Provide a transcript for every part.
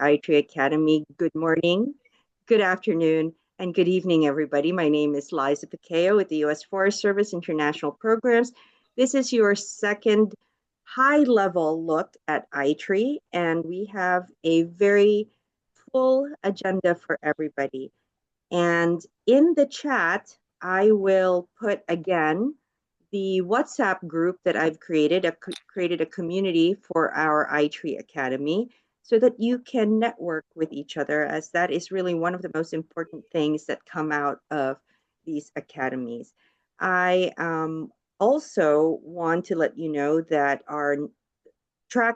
iTree Academy. Good morning, good afternoon, and good evening, everybody. My name is Liza Pacao with the U.S. Forest Service International Programs. This is your second high-level look at iTree, and we have a very full agenda for everybody. And in the chat, I will put again the WhatsApp group that I've created a community for our iTree Academy so that you can network with each other, as that is really one of the most important things that come out of these academies. I also want to let you know that our track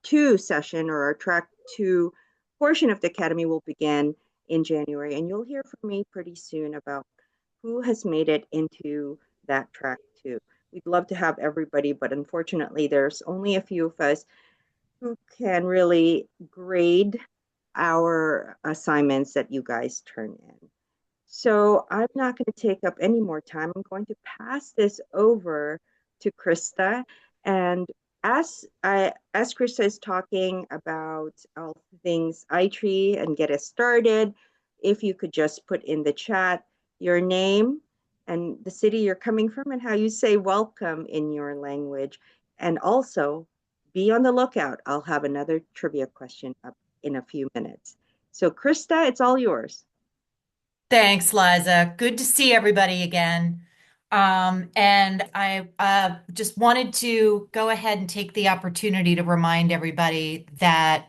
two session, or our track two portion of the academy, will begin in January, and you'll hear from me pretty soon about who has made it into that track two. We'd love to have everybody, but unfortunately, there's only a few of us who can really grade our assignments that you guys turn in. So I'm not going to take up any more time. I'm going to pass this over to Krista. And as Krista is talking about all things iTree and get us started, if you could just put in the chat your name and the city you're coming from and how you say welcome in your language. And also be on the lookout. I'll have another trivia question up in a few minutes. So Krista, it's all yours. Thanks, Liza. Good to see everybody again. And I just wanted to go ahead and take the opportunity to remind everybody that,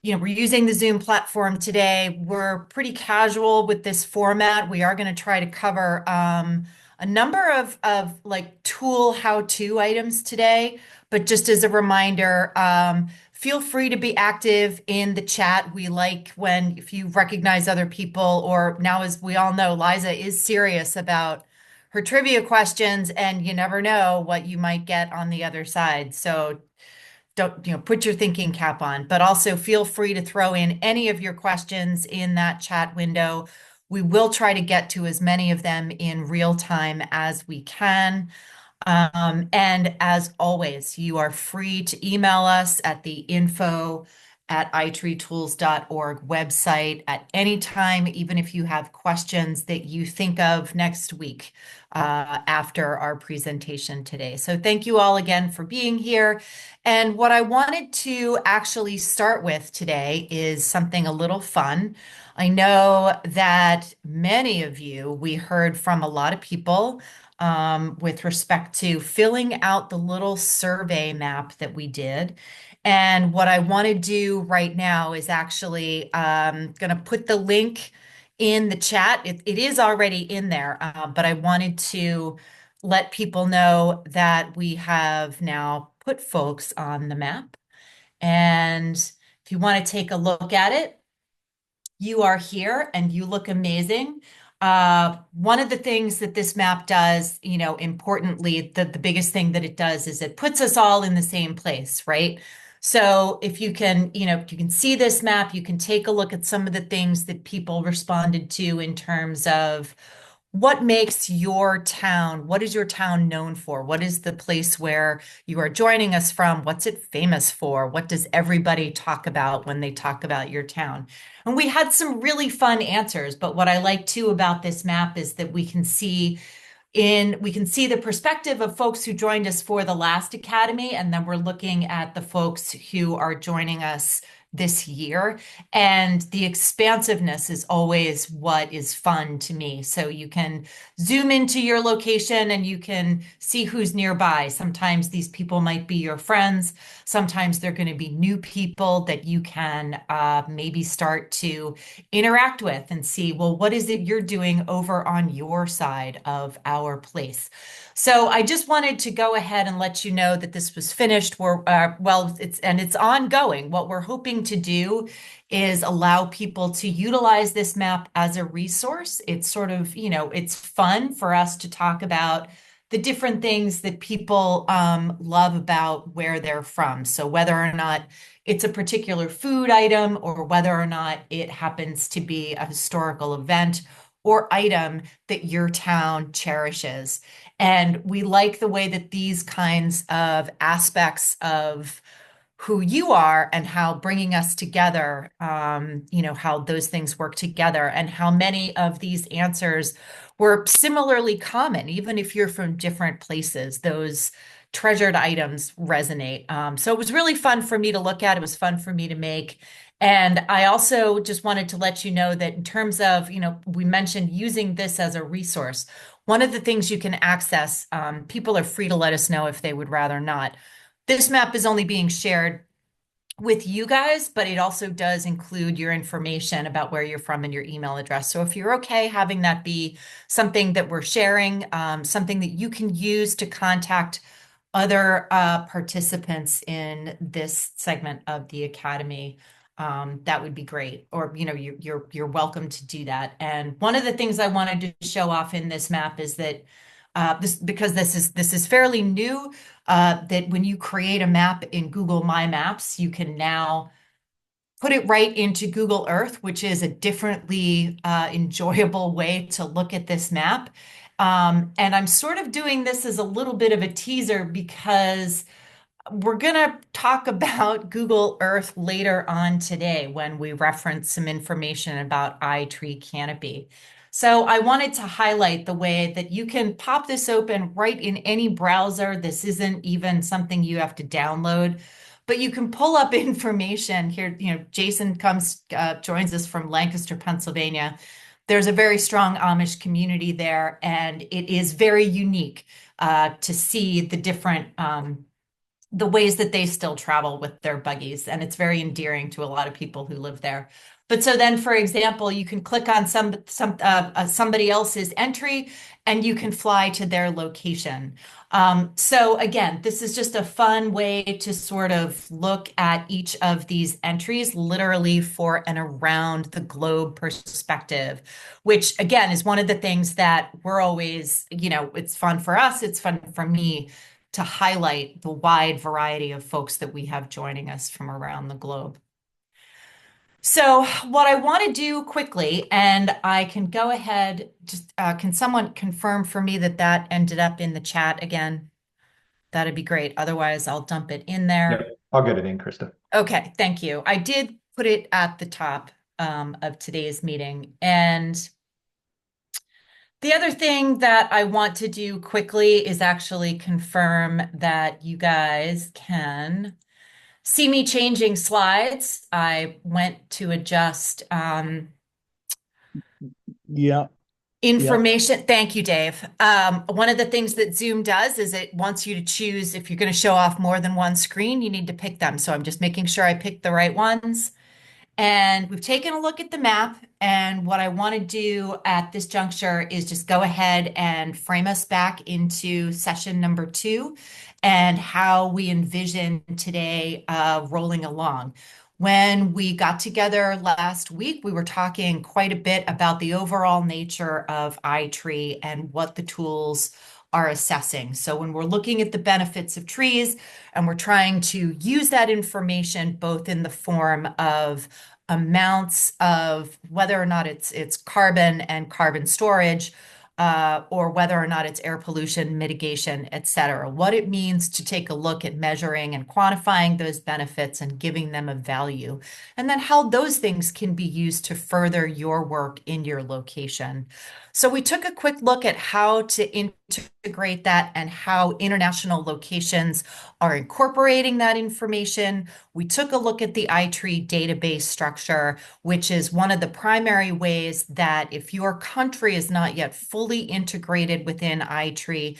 we're using the Zoom platform today. We're pretty casual with this format. We are going to try to cover a number of like tool how-to items today. But just as a reminder, feel free to be active in the chat. We like when if you recognize other people, or now, as we all know, Liza is serious about her trivia questions, and you never know what you might get on the other side. So don't, put your thinking cap on, but also feel free to throw in any of your questions in that chat window. We will try to get to as many of them in real time as we can. And as always, you are free to email us at the info@itreetools.org website at any time, even if you have questions that you think of next week after our presentation today. So thank you all again for being here. And what I wanted to actually start with today is something a little fun. I know that many of you, we heard from a lot of people with respect to filling out the little survey map that we did. And what I want to do right now is actually going to put the link in the chat. It is already in there, but I wanted to let people know that we have now put folks on the map. And if you want to take a look at it, you are here and you look amazing. One of the things that this map does, importantly, the biggest thing that it does is it puts us all in the same place, right? So if you can, you can see this map, you can take a look at some of the things that people responded to in terms of what makes your town, what is your town known for? What is the place where you are joining us from? What's it famous for? What does everybody talk about when they talk about your town? And we had some really fun answers, but what I like too about this map is that we can see the perspective of folks who joined us for the last academy, and then we're looking at the folks who are joining us this year. And the expansiveness is always what is fun to me. So you can zoom into your location and you can see who's nearby. Sometimes these people might be your friends. Sometimes they're going to be new people that you can maybe start to interact with and see, well, what is it you're doing over on your side of our place? So I just wanted to go ahead and let you know that this was finished. It's ongoing. What we're hoping to do is allow people to utilize this map as a resource. It's sort of, it's fun for us to talk about the different things that people love about where they're from. So whether or not it's a particular food item, or whether or not it happens to be a historical event or item that your town cherishes. And we like the way that these kinds of aspects of who you are and how bringing us together, how those things work together and how many of these answers were similarly common, even if you're from different places. Those treasured items resonate. So it was really fun for me to look at. It was fun for me to make. And I also just wanted to let you know that in terms of, we mentioned using this as a resource. One of the things you can access, people are free to let us know if they would rather not. This map is only being shared with you guys, but it also does include your information about where you're from and your email address. So if you're okay having that be something that we're sharing, something that you can use to contact other participants in this segment of the Academy, that would be great. Or, you're welcome to do that. And one of the things I wanted to show off in this map is that because this is fairly new, that when you create a map in Google My Maps, you can now put it right into Google Earth, which is a differently enjoyable way to look at this map. And I'm sort of doing this as a little bit of a teaser because we're going to talk about Google Earth later on today when we reference some information about iTree Canopy. So I wanted to highlight the way that you can pop this open right in any browser. This isn't even something you have to download, but you can pull up information here. Jason joins us from Lancaster, Pennsylvania. There's a very strong Amish community there, and it is very unique to see the ways that they still travel with their buggies. And it's very endearing to a lot of people who live there. But so then, for example, you can click on somebody else's entry and you can fly to their location. So again, this is just a fun way to sort of look at each of these entries literally for an around the globe perspective, which again is one of the things that we're always, it's fun for us, it's fun for me to highlight the wide variety of folks that we have joining us from around the globe. So what I want to do quickly, and I can go ahead, just can someone confirm for me that that ended up in the chat again? That'd be great. Otherwise, I'll dump it in there. Yep, I'll get it in, Krista. Okay, thank you. I did put it at the top of today's meeting. And the other thing that I want to do quickly is actually confirm that you guys can see me changing slides. I went to adjust Yeah. information. Thank you, Dave. One of the things that Zoom does is it wants you to choose if you're going to show off more than one screen, you need to pick them. So I'm just making sure I pick the right ones. And we've taken a look at the map. And what I want to do at this juncture is just go ahead and frame us back into session number 2 and how we envision today rolling along. When we got together last week, we were talking quite a bit about the overall nature of iTree and what the tools are assessing. So when we're looking at the benefits of trees and we're trying to use that information both in the form of amounts of whether or not it's carbon and carbon storage, or whether or not it's air pollution mitigation, et cetera. What it means to take a look at measuring and quantifying those benefits and giving them a value, and then how those things can be used to further your work in your location. So we took a quick look at how to integrate that and how international locations are incorporating that information. We took a look at the iTree database structure, which is one of the primary ways that if your country is not yet fully integrated within iTree,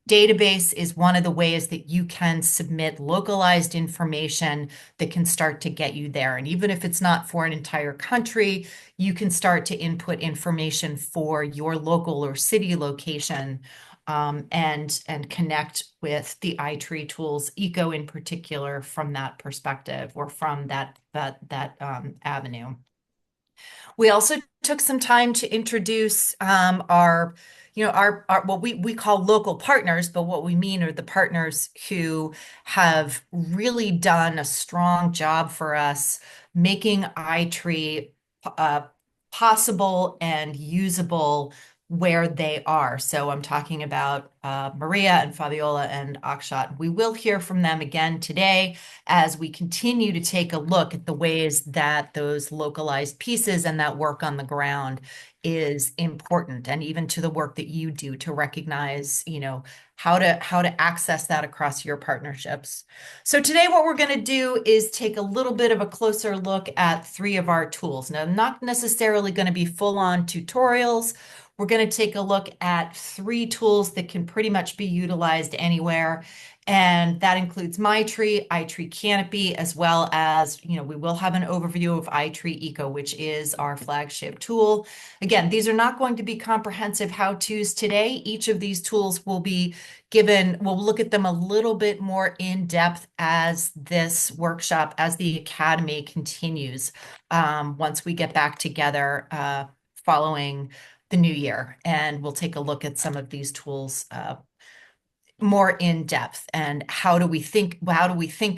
database is one of the ways that you can submit localized information that can start to get you there. And even if it's not for an entire country, you can start to input information for your local or city location, and connect with the iTree tools, Eco in particular, from that perspective or from that avenue. We also took some time to introduce our what we call local partners, but what we mean are the partners who have really done a strong job for us making iTree possible and usable where they are. So I'm talking about Maria and Fabiola and Akshat. We will hear from them again today as we continue to take a look at the ways that those localized pieces and that work on the ground is important, and even to the work that you do to recognize, how to access that across your partnerships. So today what we're going to do is take a little bit of a closer look at three of our tools. Now, not necessarily going to be full-on tutorials. We're going to take a look at three tools that can pretty much be utilized anywhere. And that includes MyTree, iTree Canopy, as well as, we will have an overview of iTree Eco, which is our flagship tool. Again, these are not going to be comprehensive how-tos today. Each of these tools will be given, we'll look at them a little bit more in depth as this workshop, as the Academy continues, once we get back together following the new year. And we'll take a look at some of these tools more in depth, and how do we think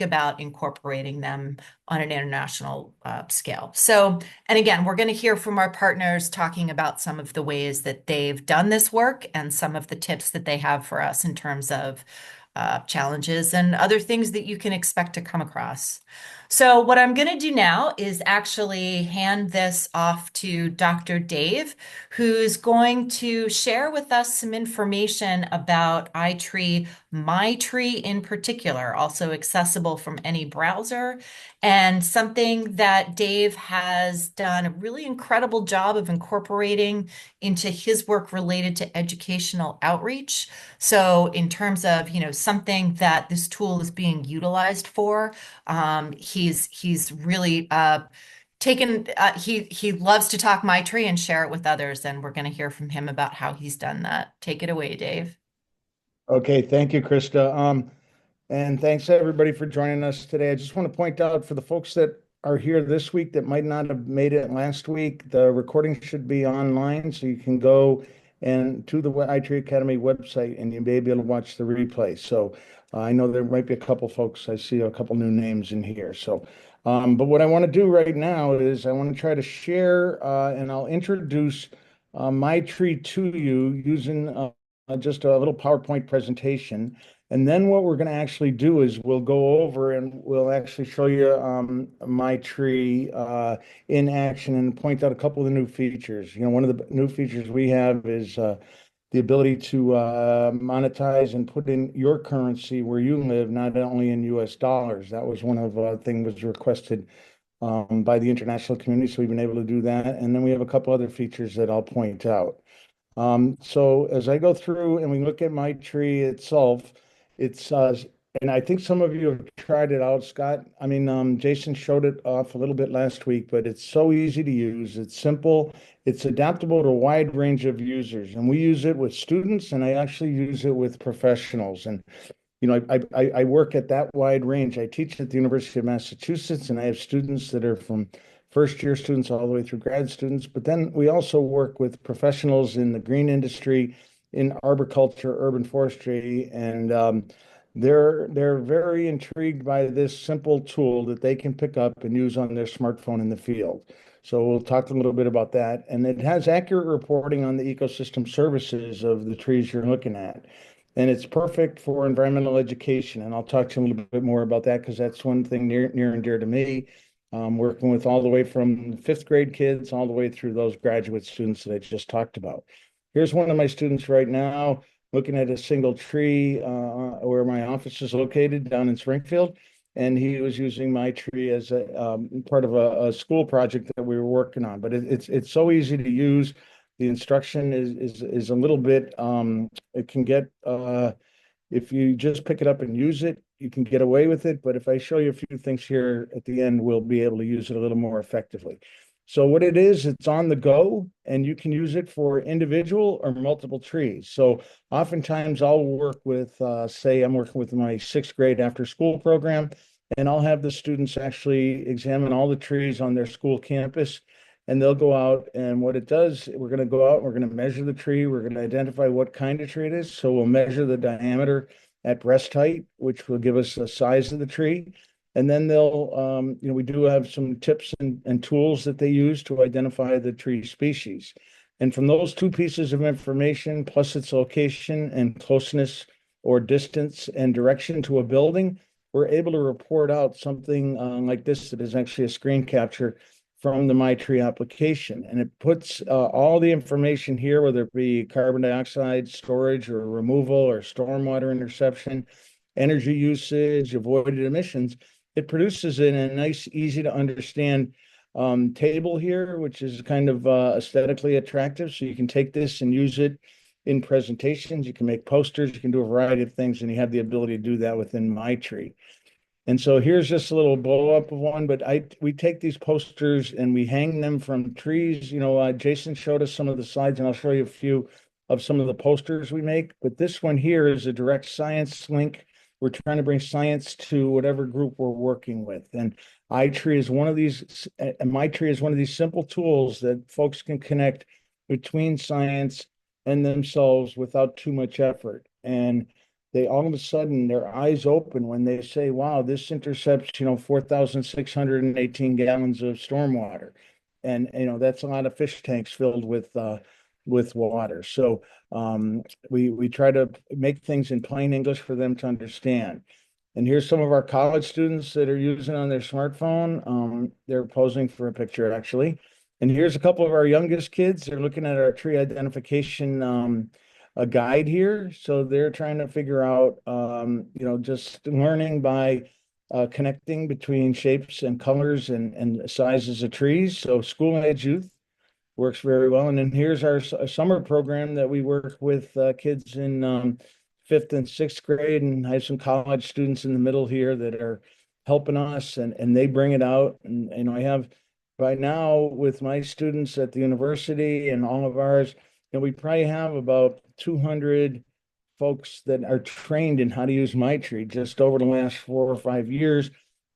about incorporating them on an international scale. So, and again, we're going to hear from our partners talking about some of the ways that they've done this work and some of the tips that they have for us in terms of challenges and other things that you can expect to come across. So what I'm going to do now is actually hand this off to Dr. Dave, who's going to share with us some information about iTree, MyTree in particular, also accessible from any browser, and something that Dave has done a really incredible job of incorporating into his work related to educational outreach. So in terms of, something that this tool is being utilized for, he's really taken, he loves to talk MyTree and share it with others, and we're going to hear from him about how he's done that. Take it away, Dave. Okay, thank you, Krista. And thanks everybody for joining us today. I just want to point out for the folks that are here this week that might not have made it last week, the recording should be online, so you can go and to the iTree Academy website and you may be able to watch the replay. So I know there might be a couple folks, I see a couple new names in here. So, but what I want to do right now is I want to try to share and I'll introduce MyTree to you using just a little PowerPoint presentation. And then what we're going to actually do is we'll go over and we'll actually show you MyTree in action and point out a couple of the new features. One of the new features we have is the ability to monetize and put in your currency where you live, not only in US dollars. That was one of the things was requested by the international community, so we've been able to do that. And then we have a couple other features that I'll point out. So as I go through and we look at MyTree itself, it's and I think some of you have tried it out, Scott. I mean, Jason showed it off a little bit last week, but it's so easy to use. It's simple. It's adaptable to a wide range of users, and we use it with students, and I actually use it with professionals. And I work at that wide range. I teach at the University of Massachusetts, and I have students that are from first year students all the way through grad students. But then we also work with professionals in the green industry, in arboriculture, urban forestry, and they're very intrigued by this simple tool that they can pick up and use on their smartphone in the field. So we'll talk a little bit about that. And it has accurate reporting on the ecosystem services of the trees you're looking at. And it's perfect for environmental education. And I'll talk to you a little bit more about that because that's one thing near and dear to me. Working with all the way from fifth grade kids all the way through those graduate students that I just talked about. Here's one of my students right now looking at a single tree where my office is located down in Springfield. And he was using MyTree as a part of a school project that we were working on. But it's so easy to use. The instruction is a little bit, it can get, if you just pick it up and use it, you can get away with it. But if I show you a few things here at the end, we'll be able to use it a little more effectively. So what it is, it's on the go, and you can use it for individual or multiple trees. So oftentimes I'll work with, say I'm working with my sixth grade after school program, and I'll have the students actually examine all the trees on their school campus, and they'll go out, and what it does, we're going to go out, we're going to measure the tree, we're going to identify what kind of tree it is. So we'll measure the diameter at breast height, which will give us the size of the tree. And then we do have some tips and tools that they use to identify the tree species. And from those two pieces of information, plus its location and closeness or distance and direction to a building, we're able to report out something like this that is actually a screen capture from the MyTree application. And it puts all the information here, whether it be carbon dioxide storage or removal or stormwater interception, energy usage, avoided emissions. It produces it in a nice, easy to understand table here, which is kind of aesthetically attractive. So you can take this and use it in presentations. You can make posters. You can do a variety of things, and you have the ability to do that within MyTree. And so here's just a little blow up of one, but we take these posters and we hang them from trees. Jason showed us some of the slides, and I'll show you a few of some of the posters we make. But this one here is a direct science link. We're trying to bring science to whatever group we're working with. And iTree is one of these, and MyTree is one of these simple tools that folks can connect between science and themselves without too much effort. And they all of a sudden their eyes open when they say, wow, this intercepts 4,618 gallons of stormwater, and that's a lot of fish tanks filled with water. So we try to make things in plain English for them to understand. And here's some of our college students that are using on their smartphone. They're posing for a picture, actually. And here's a couple of our youngest kids. They're looking at our tree identification a guide here. So they're trying to figure out, just learning by connecting between shapes and colors and sizes of trees. So school age youth works very well. And then here's our summer program that we work with kids in fifth and sixth grade, and I have some college students in the middle here that are helping us, and they bring it out. And I have by now with my students at the university and all of ours, we probably have about 200 folks that are trained in how to use MyTree just over the last 4 or 5 years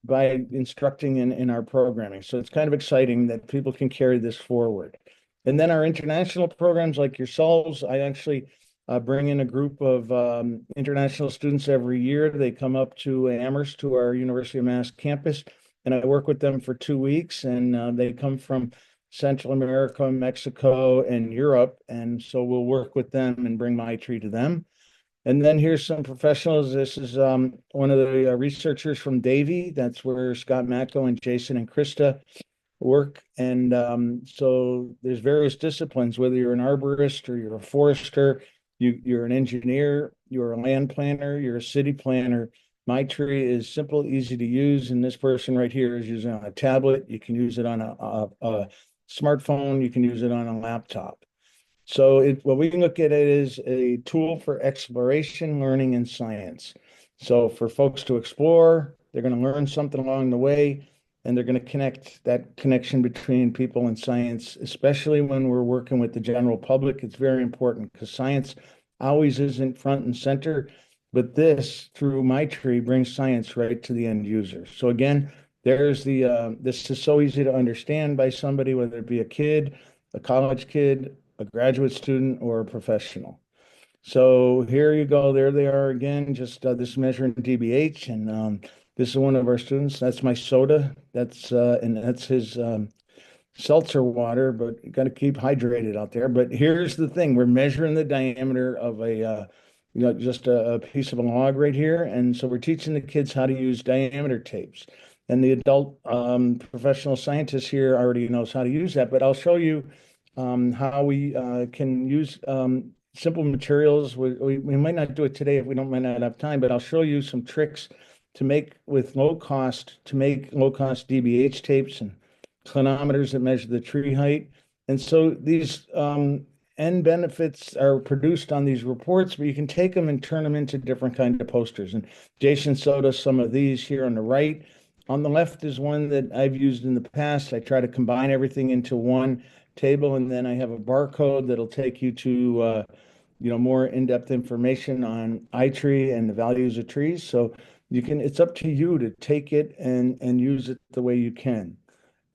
by instructing in our programming. So it's kind of exciting that people can carry this forward. And then our international programs like yourselves, I actually bring in a group of international students every year. They come up to Amherst, to our University of Mass campus, and I work with them for 2 weeks, and they come from Central America, Mexico, and Europe. And so we'll work with them and bring MyTree to them. And then here's some professionals. This is one of the researchers from Davie. That's where Scott Macko and Jason and Krista work. And so there's various disciplines, whether you're an arborist or you're a forester, you're an engineer, you're a land planner, you're a city planner. MyTree is simple, easy to use. And this person right here is using it on a tablet. You can use it on a smartphone. You can use it on a laptop. So what we can look at it is a tool for exploration, learning, and science. So for folks to explore, they're going to learn something along the way, and they're going to connect that connection between people and science, especially when we're working with the general public. It's very important because science always isn't front and center, but this, through MyTree, brings science right to the end user. So again, there's this is so easy to understand by somebody, whether it be a kid, a college kid, a graduate student, or a professional. So here you go. There they are again, just this measuring DBH. And this is one of our students. That's my soda. And that's his seltzer water, but you got to keep hydrated out there. But here's the thing. We're measuring the diameter of just a piece of a log right here. And so we're teaching the kids how to use diameter tapes. And the adult professional scientist here already knows how to use that. But I'll show you how we can use simple materials. We might not do it today if we might not have time, but I'll show you some tricks to make low cost DBH tapes and clinometers that measure the tree height. And so these end benefits are produced on these reports, but you can take them and turn them into different kinds of posters. And Jason showed us some of these here on the right. On the left is one that I've used in the past. I try to combine everything into one table, and then I have a barcode that'll take you to more in-depth information on iTree and the values of trees. So it's up to you to take it and use it the way you can.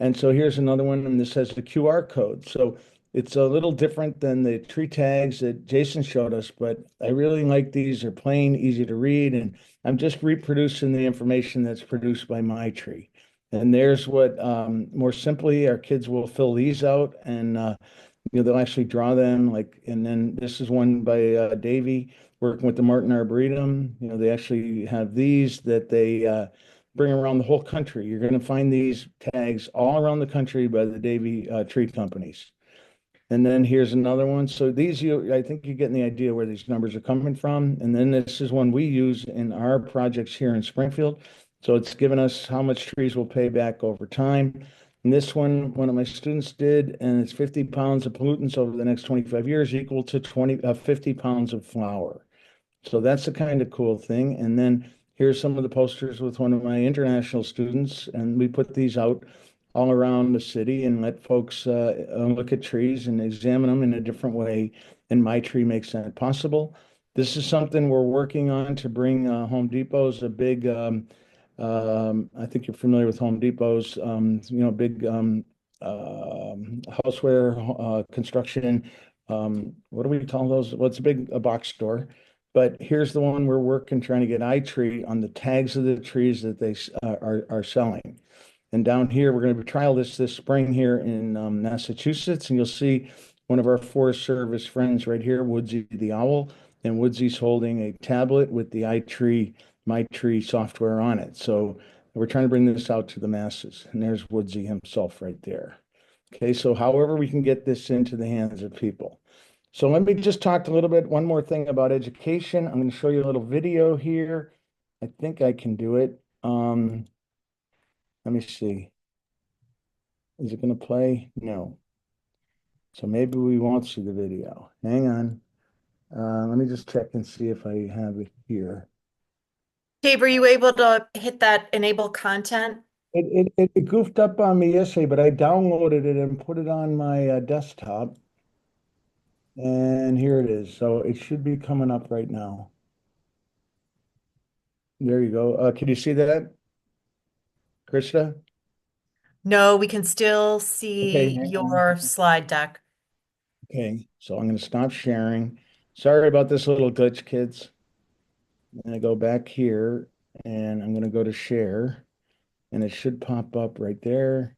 And so here's another one, and this has the QR code. So it's a little different than the tree tags that Jason showed us, but I really like these. They're plain, easy to read, and I'm just reproducing the information that's produced by MyTree. And there's what, more simply, our kids will fill these out, and they'll actually draw them like, and then this is one by Davey working with the Martin Arboretum. They actually have these that they bring around the whole country. You're going to find these tags all around the country by the Davey tree companies. And then here's another one. So these, I think you're getting the idea where these numbers are coming from. And then this is one we use in our projects here in Springfield. So it's given us how much trees will pay back over time. And this one of my students did, and it's 50 pounds of pollutants over the next 25 years equal to 50 pounds of flour. So that's a kind of cool thing. And then here's some of the posters with one of my international students, and we put these out all around the city and let folks look at trees and examine them in a different way. And My Tree makes that possible. This is something we're working on to bring Home Depot's a big, I think you're familiar with Home Depot's, big houseware construction. What do we call those? Well, it's a box store. But here's the one we're working, trying to get iTree on the tags of the trees that they are selling. And down here, we're going to trial this spring here in Massachusetts, and you'll see one of our Forest Service friends right here, Woodsy the owl, and Woodsy's holding a tablet with the iTree, MyTree software on it. So we're trying to bring this out to the masses, and there's Woodsy himself right there. Okay, so however we can get this into the hands of people. So let me just talk a little bit, one more thing about education. I'm going to show you a little video here. I think I can do it. Let me see. Is it going to play? No. So maybe we won't see the video. Hang on. Let me just check and see if I have it here. Dave, were you able to hit that enable content? It goofed up on me yesterday, but I downloaded it and put it on my desktop. And here it is. So it should be coming up right now. There you go. Can you see that, Krista? No, we can still Okay, see hang your slide deck. Okay, so I'm going to stop sharing. Sorry about this little glitch, kids. I'm going to go back here and I'm going to go to share, and it should pop up right there.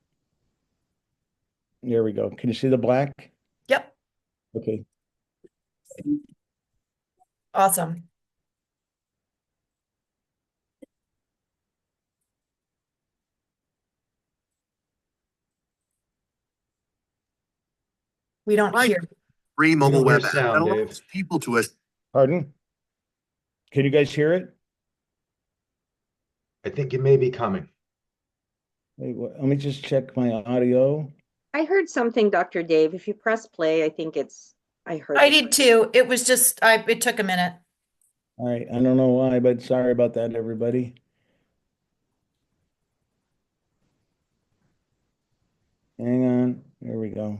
There we go. Can you see the black? Yep, Okay. awesome. We don't Right. hear. Free mobile don't hear web app sound, that Dave. allows people to Pardon? Can you guys hear it? I think it may be coming. Wait, let me just check my audio. I heard something, Dr. Dave. If you press play, I heard I the did too. It was just, it took a minute. All right, I don't know why, but sorry about that, everybody. Hang on. There we go.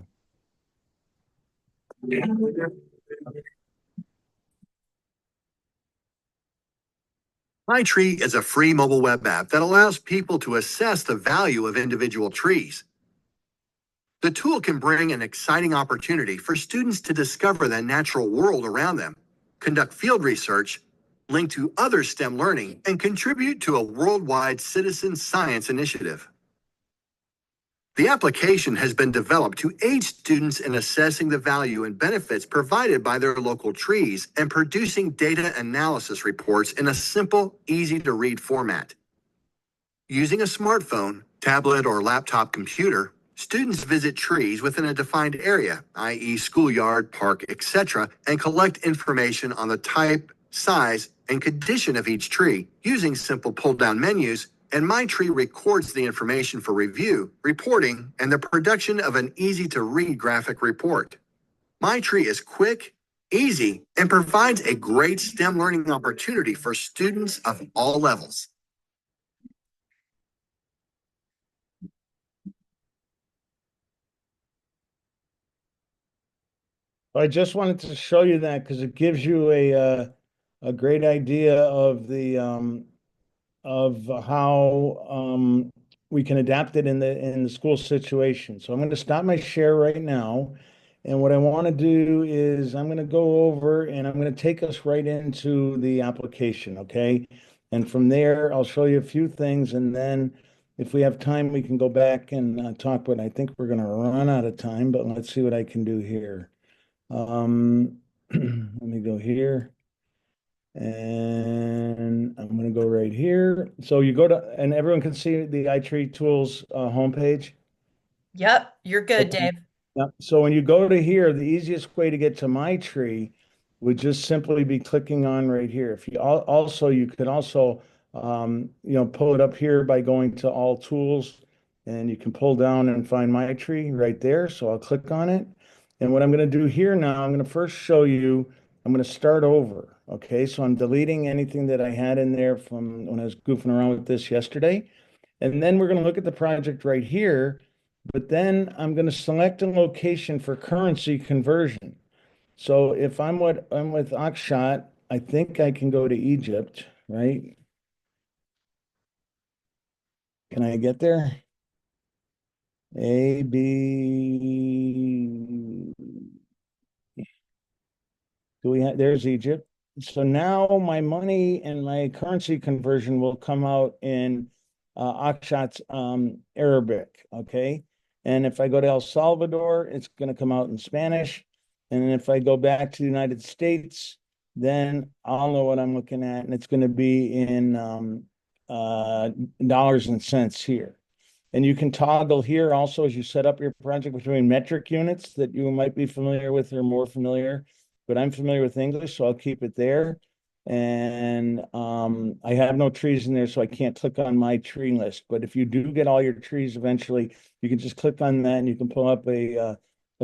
MyTree is a free mobile web app that allows people to assess the value of individual trees. The tool can bring an exciting opportunity for students to discover the natural world around them, conduct field research, link to other STEM learning, and contribute to a worldwide citizen science initiative. The application has been developed to aid students in assessing the value and benefits provided by their local trees and producing data analysis reports in a simple, easy-to-read format. Using a smartphone, tablet, or laptop computer, students visit trees within a defined area, i.e. schoolyard, park, etc., and collect information on the type, size, and condition of each tree using simple pull-down menus, and MyTree records the information for review, reporting, and the production of an easy-to-read graphic report. MyTree is quick, easy, and provides a great STEM learning opportunity for students of all levels. I just wanted to show you that because it gives you a great idea of the of how we can adapt it in the school situation. So I'm going to stop my share right now. And what I want to do is I'm going to go over and I'm going to take us right into the application, okay? And from there, I'll show you a few things, and then If we have time, we can go back and talk, but I think we're going to run out of time, but let's see what I can do here. Let me go here. And I'm going to go right here. So you go to, and everyone can see the iTree Tools homepage. Yep, you're good, Dave. Yeah. So when you go to here, the easiest way to get to my tree would just simply be clicking on right here. If you also, you could also, pull it up here by going to all tools, and you can pull down and find my tree right there. So I'll click on it. And what I'm going to do here now, I'm going to first show you, I'm going to start over. Okay. So I'm deleting anything that I had in there from when I was goofing around with this yesterday. And then we're going to look at the project right here, but then I'm going to select a location for currency conversion. So if I'm with Akshat, I think I can go to Egypt, right? Can I get there? A, B, do we have, there's Egypt. So now my money and my currency conversion will come out in Akshat's Arabic, okay? And if I go to El Salvador, it's going to come out in Spanish. And if I go back to the United States, then I'll know what I'm looking at, and it's going to be in dollars and cents here. And you can toggle here also as you set up your project between metric units that you might be familiar with or more familiar, but I'm familiar with English, so I'll keep it there. And I have no trees in there, so I can't click on my tree list. But if you do get all your trees eventually, you can just click on that and you can pull up a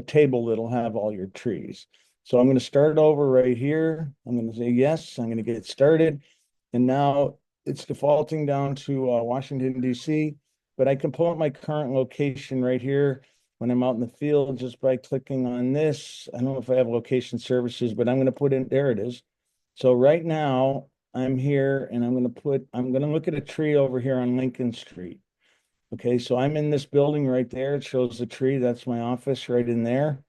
table that'll have all your trees. So I'm going to start over right here. I'm going to say yes. I'm going to get started. And now it's defaulting down to Washington, D.C., but I can pull up my current location right here when I'm out in the field just by clicking on this. I don't know if I have location services, but I'm going to put in, there it is. So right now I'm here and I'm going to look at a tree over here on Lincoln Street. Okay, so I'm in this building right there. It shows the tree. That's my office right in there.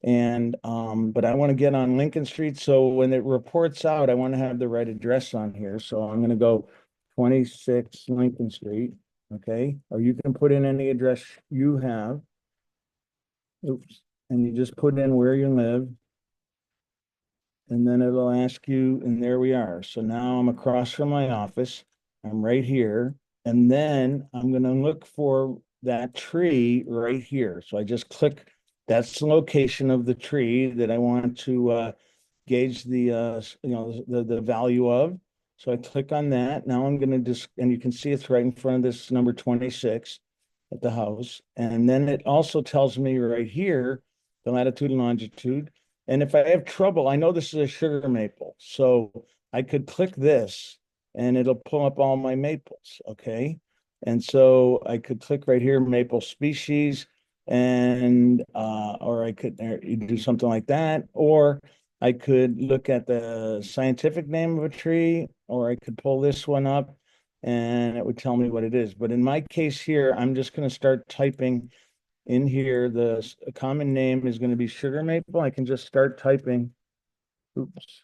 And but I want to get on Lincoln Street. So when it reports out, I want to have the right address on here. So I'm going to go 26 Lincoln Street. Okay, or you can put in any address you have. Oops. And you just put in where you live. And then it'll ask you, and there we are. So now I'm across from my office. I'm right here. And then I'm going to look for that tree right here. So I just click, that's the location of the tree that I want to gauge the value of. So I click on that. Now I'm going to just, and you can see it's right in front of this number 26 at the house. And then it also tells me right here, the latitude and longitude. And if I have trouble, I know this is a sugar maple. So I could click this and it'll pull up all my maples. Okay. And so I could click right here, maple species, and or I could do something like that, or I could look at the scientific name of a tree, or I could pull this one up and it would tell me what it is. But in my case here, I'm just going to start typing in here. The common name is going to be sugar maple. I can just start typing, oops,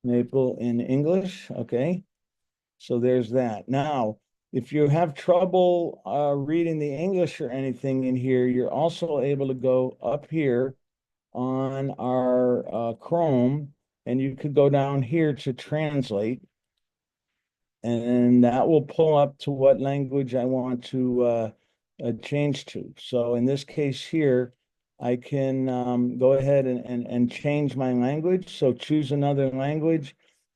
maple in English. Okay. So there's that. Now, if you have trouble reading the English or anything in here, you're also able to go up here on our Chrome, and you could go down here to translate, and that will pull up to what language I want to change to. So in this case here, I can go ahead and change my language. So choose another language,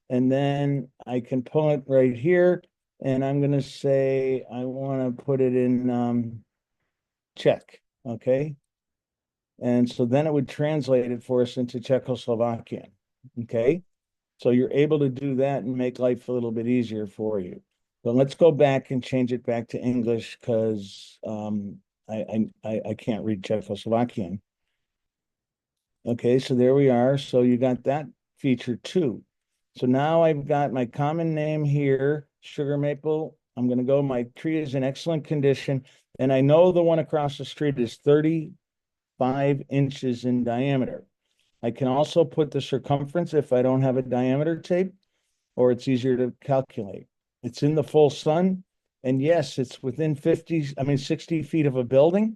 and then I can pull it right here. And I'm going to say I want to put it in Czech. Okay. And so then it would translate it for us into Czechoslovakian. Okay. So you're able to do that and make life a little bit easier for you. But let's go back and change it back to English because I can't read Czechoslovakian. Okay, so there we are. So you got that feature too. So now I've got my common name here, sugar maple. I'm going to go, my tree is in excellent condition. And I know the one across the street is 35 inches in diameter. I can also put the circumference if I don't have a diameter tape, or it's easier to calculate. It's in the full sun. And yes, it's within 60 feet of a building.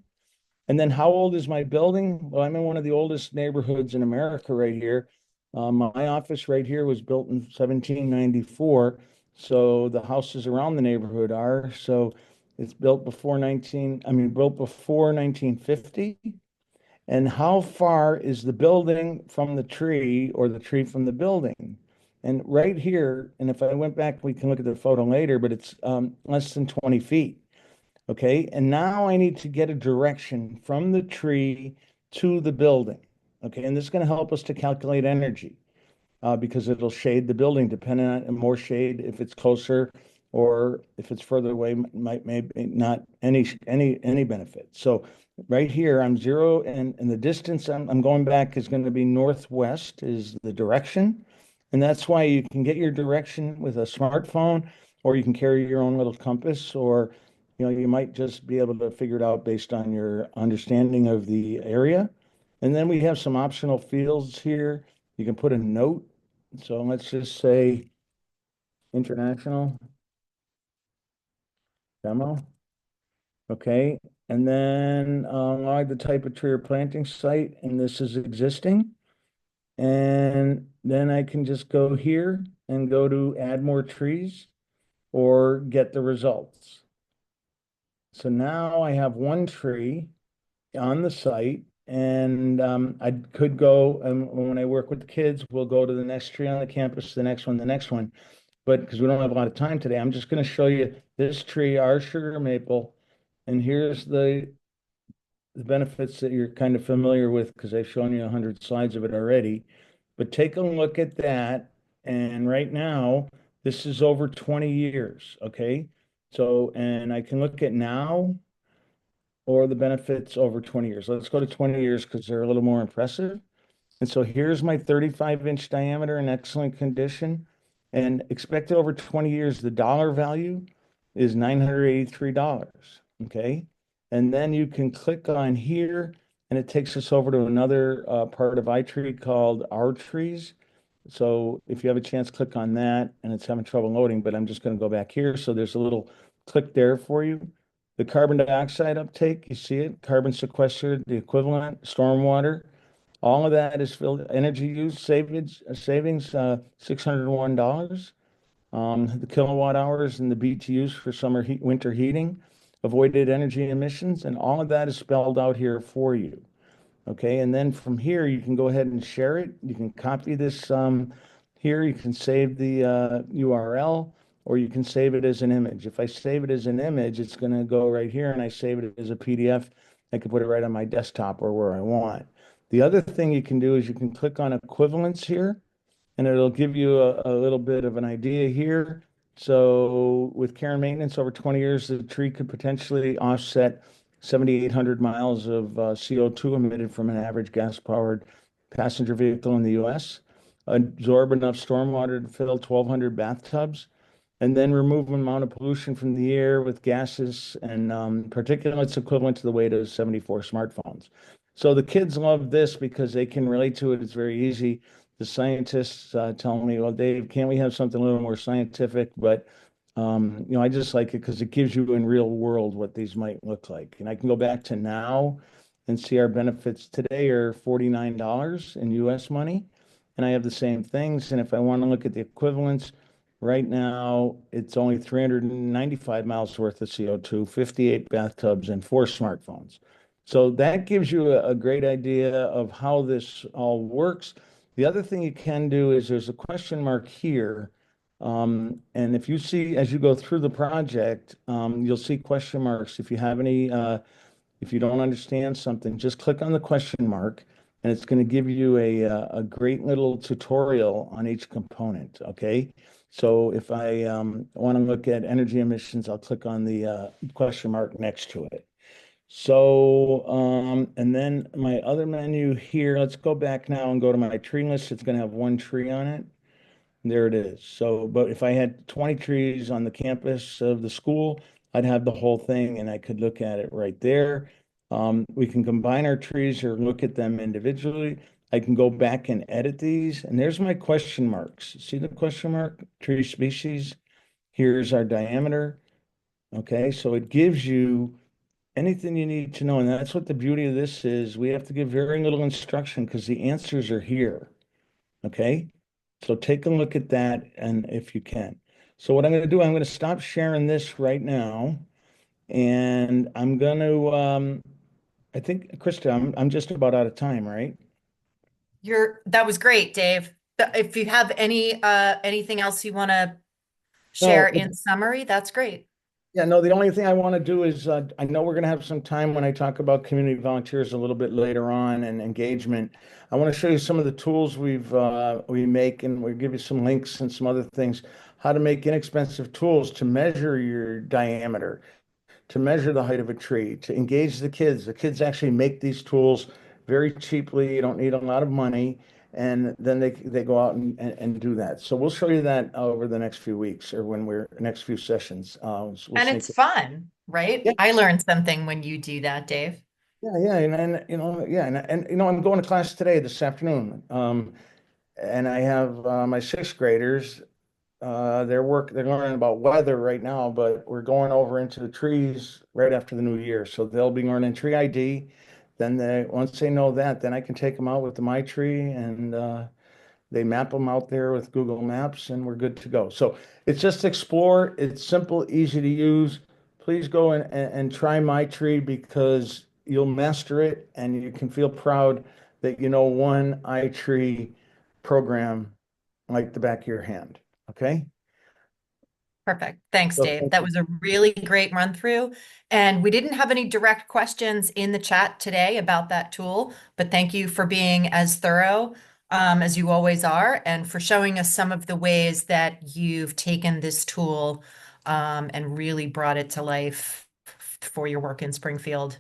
And then how old is my building? Well, I'm in one of the oldest neighborhoods in America right here. My office right here was built in 1794. So the houses around the neighborhood are. So it's built before 1950. And how far is the building from the tree or the tree from the building? And right here, and if I went back, we can look at the photo later, but it's less than 20 feet. Okay, and now I need to get a direction from the tree to the building. Okay, and this is going to help us to calculate energy because it'll shade the building depending on more shade if it's closer or if it's further away, might maybe not any benefit. So right here, I'm zero, and the distance I'm going back is going to be northwest is the direction. And that's why you can get your direction with a smartphone, or you can carry your own little compass, or you might just be able to figure it out based on your understanding of the area. And then we have some optional fields here. You can put a note. So let's just say international demo. Okay. And then log the type of tree or planting site, and this is existing. And then I can just go here and go to add more trees or get the results. So now I have one tree on the site, and I could go, and when I work with the kids, we'll go to the next tree on the campus, the next one, the next one. But because we don't have a lot of time today, I'm just going to show you this tree, our sugar maple, and here's the benefits that you're kind of familiar with because I've shown you 100 slides of it already. But take a look at that, and right now, this is over 20 years, okay? So, and I can look at now or the benefits over 20 years. Let's go to 20 years because they're a little more impressive. And so here's my 35-inch diameter in excellent condition. And expected over 20 years, the dollar value is $983. Okay. And then you can click on here, and it takes us over to another part of iTree called Our Trees. So if you have a chance, click on that, and it's having trouble loading, but I'm just going to go back here. So there's a little click there for you. The carbon dioxide uptake, you see it, carbon sequestered, the equivalent, stormwater, all of that is filled. Energy use savings, $601. The kilowatt hours and the BTUs for summer heat, winter heating, avoided energy emissions, and all of that is spelled out here for you. Okay, and then from here, you can go ahead and share it. You can copy this here. You can save the URL, or you can save it as an image. If I save it as an image, it's going to go right here, and I save it as a PDF. I can put it right on my desktop or where I want. The other thing you can do is you can click on equivalence here, and it'll give you a little bit of an idea here. So with care and maintenance over 20 years, the tree could potentially offset 7,800 miles of CO2 emitted from an average gas-powered passenger vehicle in the U.S., absorb enough stormwater to fill 1,200 bathtubs, and then remove an amount of pollution from the air with gases and particulates equivalent to the weight of 74 smartphones. So the kids love this because they can relate to it. It's very easy. The scientists tell me, well, Dave, can't we have something a little more scientific? But I just like it because it gives you in real world what these might look like. And I can go back to now and see our benefits today are $49 in US money. And I have the same things. And if I want to look at the equivalents, right now it's only 395 miles worth of CO2, 58 bathtubs, and 4 smartphones. So that gives you a great idea of how this all works. The other thing you can do is there's a question mark here. And if you see, as you go through the project, you'll see question marks. If you have any, if you don't understand something, just click on the question mark, and it's going to give you a great little tutorial on each component. Okay. So if I want to look at energy emissions, I'll click on the question mark next to it. So, and then my other menu here, let's go back now and go to my tree list. It's going to have one tree on it. There it is. So, but if I had 20 trees on the campus of the school, I'd have the whole thing and I could look at it right there. We can combine our trees or look at them individually. I can go back and edit these, and there's my question marks. See the question mark, tree species? Here's our diameter. Okay, so it gives you anything you need to know. And that's what the beauty of this is. We have to give very little instruction because the answers are here. Okay, so take a look at that, and if you can. So what I'm going to do, I'm going to stop sharing this right now, and I'm going to, I think, Krista, I'm just about out of time, right? That was great, Dave. If you have anything else you want to share No, in summary, that's great. yeah, no, the only thing I want to do is I know we're going to have some time when I talk about community volunteers a little bit later on and engagement. I want to show you some of the tools we make, and we'll give you some links and some other things, how to make inexpensive tools to measure your diameter, to measure the height of a tree, to engage the kids. The kids actually make these tools very cheaply. You don't need a lot of money. And then they go out and do that. So we'll show you that over the next few weeks or when we're next few sessions. We'll And sneak it's it. fun, right? Yeah, I learned something when you do that, Dave. yeah. And yeah. And I'm going to class today, this afternoon. And I have my sixth graders. They're learning about weather right now, but we're going over into the trees right after the new year. So they'll be learning tree ID. Then once they know that, then I can take them out with the My Tree and they map them out there with Google Maps and we're good to go. So it's just explore. It's simple, easy to use. Please go and try My Tree because you'll master it and you can feel proud that you know one iTree program like the back of your hand. Okay? Perfect. Thanks, So Dave. thank That you. was a really great run through. And we didn't have any direct questions in the chat today about that tool, but thank you for being as thorough as you always are and for showing us some of the ways that you've taken this tool and really brought it to life for your work in Springfield.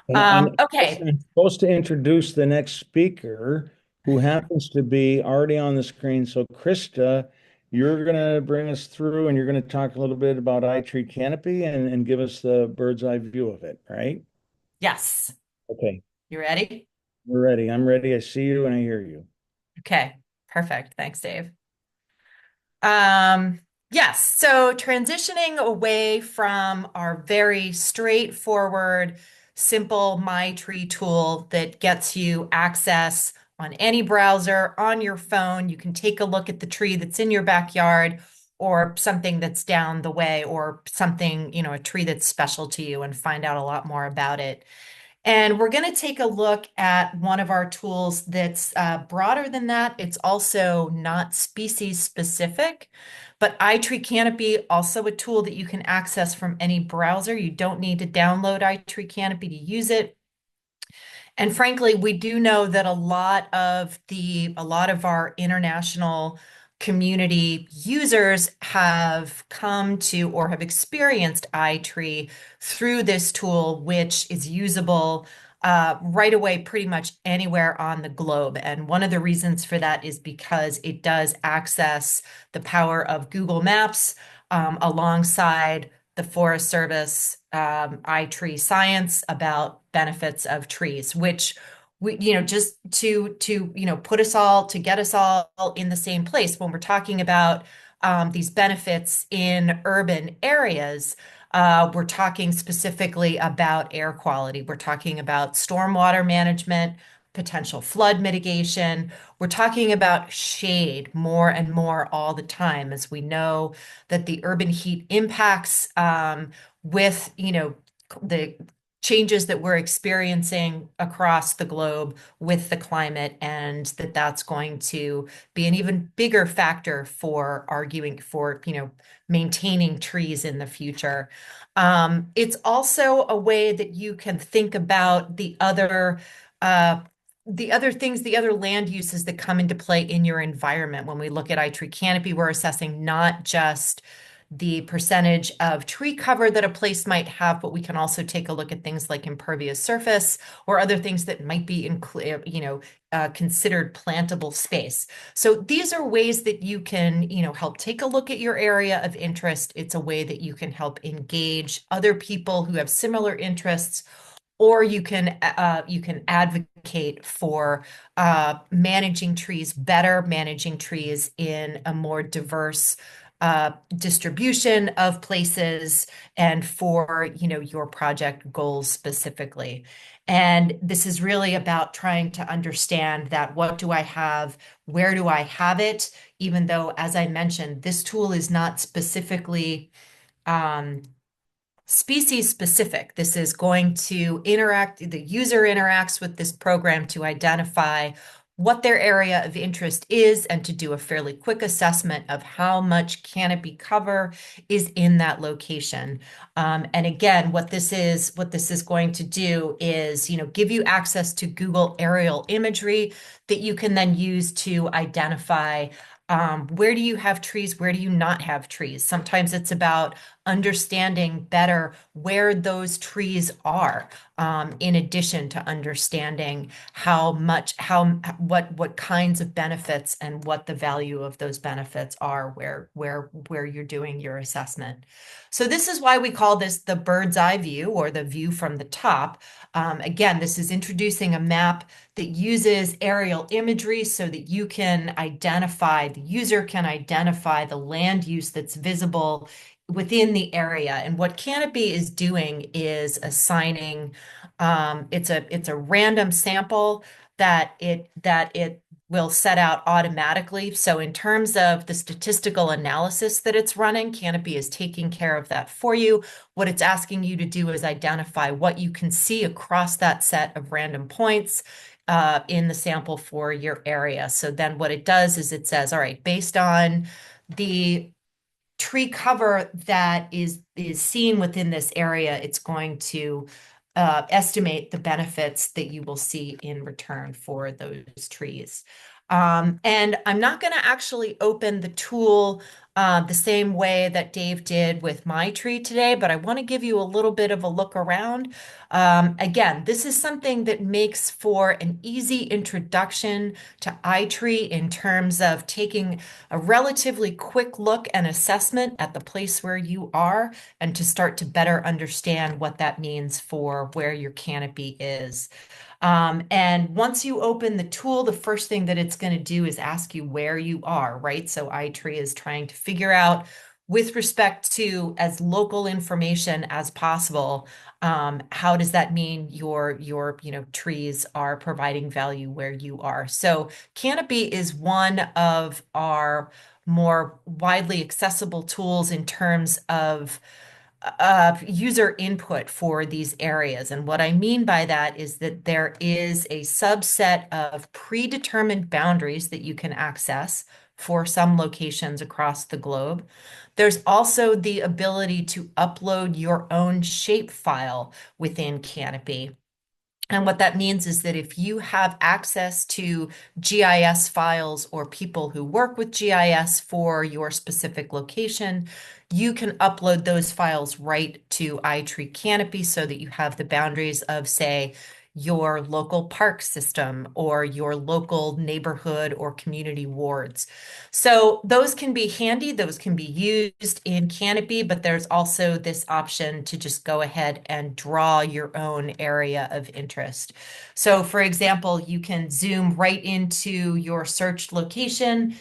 Okay. I'm supposed to introduce the next speaker who happens to be already on the screen. So Krista, you're going to bring us through and you're going to talk a little bit about iTree Canopy and give us the bird's eye view of it, right? Yes. Okay, You ready? we're ready. I'm ready. I see you and I hear you. Okay. Perfect. Thanks, Dave. Yes, so transitioning away from our very straightforward, simple My Tree tool that gets you access on any browser, on your phone. You can take a look at the tree that's in your backyard or something that's down the way or something, a tree that's special to you and find out a lot more about it. And we're going to take a look at one of our tools that's broader than that. It's also not species specific, but iTree Canopy, also a tool that you can access from any browser. You don't need to download iTree Canopy to use it. And frankly, we do know that a lot of our international community users have come to or have experienced iTree through this tool, which is usable right away pretty much anywhere on the globe. And one of the reasons for that is because it does access the power of Google Maps alongside the Forest Service iTree science about benefits of trees, which we, just to put us all to get us all in the same place when we're talking about these benefits in urban areas. We're talking specifically about air quality. We're talking about stormwater management, potential flood mitigation. We're talking about shade more and more all the time, as we know that the urban heat impacts with, the changes that we're experiencing across the globe with the climate, and that's going to be an even bigger factor for arguing for, maintaining trees in the future. It's also a way that you can think about the other land uses that come into play in your environment. When we look at iTree Canopy, we're assessing not just the percentage of tree cover that a place might have, but we can also take a look at things like impervious surface or other things that might be considered plantable space. So these are ways that you can, help take a look at your area of interest. It's a way that you can help engage other people who have similar interests, or you can advocate for managing trees better, managing trees in a more diverse distribution of places and for, your project goals specifically. And this is really about trying to understand that what do I have? Where do I have it? Even though, as I mentioned, this tool is not specifically um, species specific. This is going to the user interacts with this program to identify what their area of interest is and to do a fairly quick assessment of how much canopy cover is in that location. And again, what this is going to do is, give you access to Google aerial imagery that you can then use to identify where do you have trees, where do you not have trees. Sometimes it's about understanding better where those trees are, in addition to understanding what kinds of benefits and what the value of those benefits are where you're doing your assessment. So this is why we call this the bird's eye view, or the view from the top. Again, this is introducing a map that uses aerial imagery so that the user can identify the land use that's visible within the area. And what Canopy is doing is assigning, it's a random sample that it will set out automatically. So in terms of the statistical analysis that it's running, Canopy is taking care of that for you. What it's asking you to do is identify what you can see across that set of random points in the sample for your area. So then what it does is it says, all right, based on the tree cover that is seen within this area, it's going to estimate the benefits that you will see in return for those trees. And I'm not going to actually open the tool the same way that Dave did with my tree today, but I want to give you a little bit of a look around. Again, this is something that makes for an easy introduction to iTree in terms of taking a relatively quick look and assessment at the place where you are and to start to better understand what that means for where your canopy is. And once you open the tool, the first thing that it's going to do is ask you where you are, right? So iTree is trying to figure out, with respect to as local information as possible, how does that mean your trees are providing value where you are? So Canopy is one of our more widely accessible tools in terms of user input for these areas. And what I mean by that is that there is a subset of predetermined boundaries that you can access for some locations across the globe. There's also the ability to upload your own shape file within Canopy. And what that means is that if you have access to GIS files or people who work with GIS for your specific location, you can upload those files right to iTree Canopy so that you have the boundaries of, say, your local park system or your local neighborhood or community wards. So those can be handy, those can be used in Canopy, but there's also this option to just go ahead and draw your own area of interest. So for example, you can zoom right into your searched location.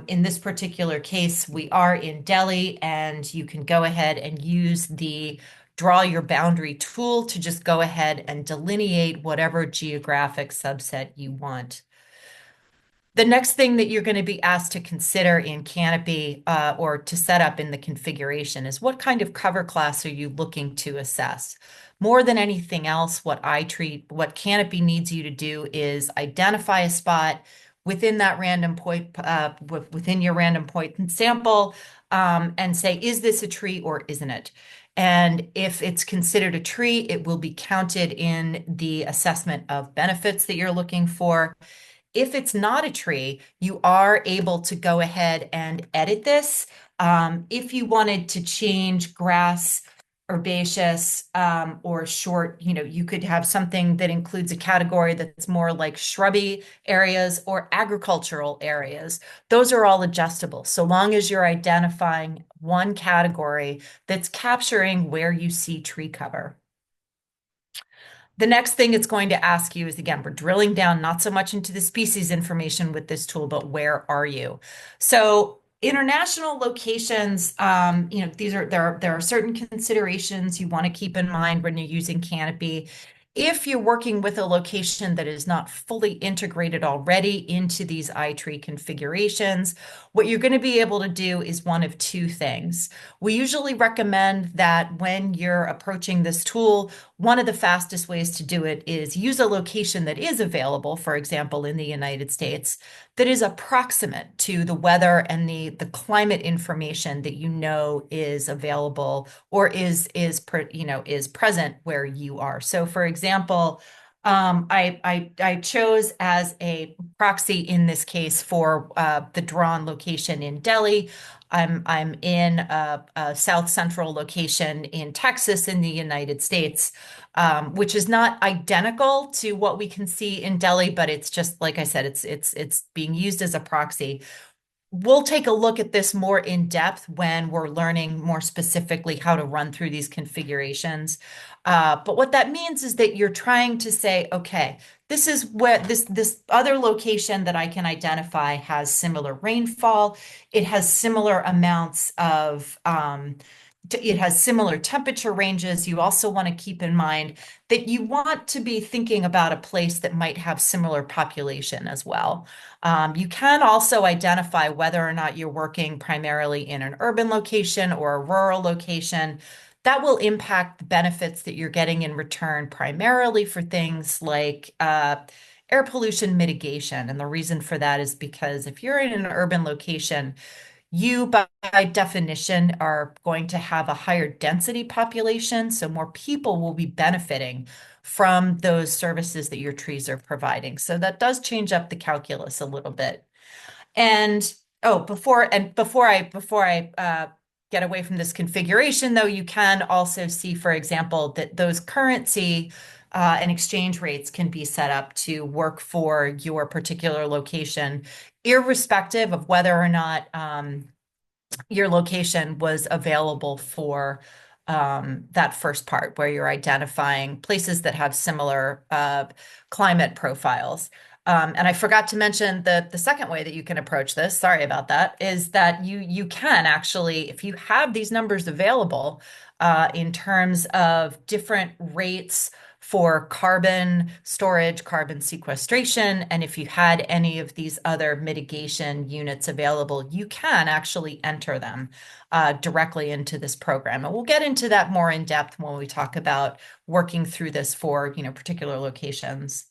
In this particular case, we are in Delhi, and you can go ahead and use the draw your boundary tool to just go ahead and delineate whatever geographic subset you want. The next thing that you're going to be asked to consider in Canopy or to set up in the configuration is, what kind of cover class are you looking to assess? More than anything else, what Canopy needs you to do is identify a spot within that random point, within your random point and sample, and say, is this a tree or isn't it? And if it's considered a tree, it will be counted in the assessment of benefits that you're looking for. If it's not a tree, you are able to go ahead and edit this. If you wanted to change grass, herbaceous, or short, you could have something that includes a category that's more like shrubby areas or agricultural areas. Those are all adjustable, so long as you're identifying one category that's capturing where you see tree cover. The next thing it's going to ask you is, again, we're drilling down not so much into the species information with this tool, but where are you? So International locations, there are certain considerations you want to keep in mind when you're using Canopy. If you're working with a location that is not fully integrated already into these iTree configurations, what you're going to be able to do is one of two things. We usually recommend that when you're approaching this tool, one of the fastest ways to do it is use a location that is available, for example, in the United States, that is approximate to the weather and the climate information that you know is available or is present where you are. So, for example, I chose as a proxy in this case for the drawn location in Delhi. I'm in a south central location in Texas in the United States, which is not identical to what we can see in Delhi, but it's just like I said, it's being used as a proxy. We'll take a look at this more in depth when we're learning more specifically how to run through these configurations. But what that means is that you're trying to say, okay, this is where this other location that I can identify has similar rainfall. It has similar amounts of it has similar temperature ranges. You also want to keep in mind that you want to be thinking about a place that might have similar population as well. You can also identify whether or not you're working primarily in an urban location or a rural location. That will impact the benefits that you're getting in return, primarily for things like air pollution mitigation. And the reason for that is because if you're in an urban location, you by definition are going to have a higher density population, so more people will be benefiting from those services that your trees are providing. So that does change up the calculus a little bit. And before I get away from this configuration, though, you can also see, for example, that those currency and exchange rates can be set up to work for your particular location, irrespective of whether or not your location was available for that first part where you're identifying places that have similar climate profiles. And I forgot to mention the second way that you can approach this, sorry about that, is that you can actually, if you have these numbers available in terms of different rates for carbon storage, carbon sequestration, and if you had any of these other mitigation units available, you can actually enter them directly into this program. And we'll get into that more in depth when we talk about working through this for, particular locations.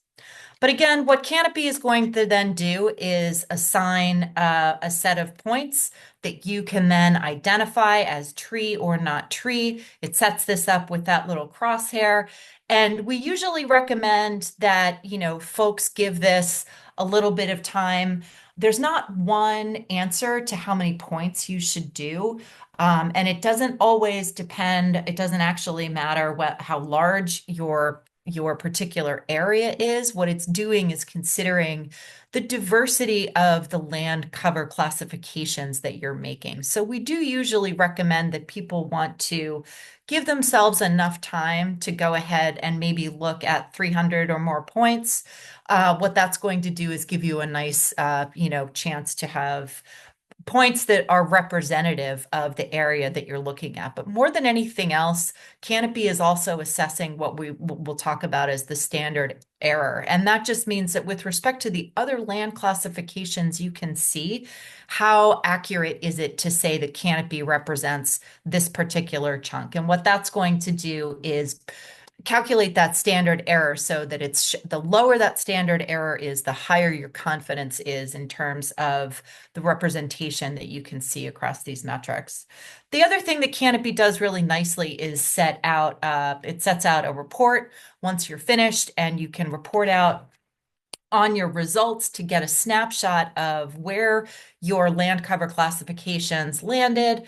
But again, what Canopy is going to then do is assign a set of points that you can then identify as tree or not tree. It sets this up with that little crosshair. And we usually recommend that, folks give this a little bit of time. There's not one answer to how many points you should do. And it doesn't always depend, it doesn't actually matter how large your particular area is. What it's doing is considering the diversity of the land cover classifications that you're making. So we do usually recommend that people want to give themselves enough time to go ahead and maybe look at 300 or more points. What that's going to do is give you a nice, chance to have points that are representative of the area that you're looking at. But more than anything else, Canopy is also assessing what we will talk about as the standard error. And that just means that with respect to the other land classifications, you can see how accurate is it to say that Canopy represents this particular chunk. And what that's going to do is calculate that standard error so that it's the lower that standard error is, the higher your confidence is in terms of the representation that you can see across these metrics. The other thing that Canopy does really nicely is it sets out a report once you're finished, and you can report out on your results to get a snapshot of where your land cover classifications landed.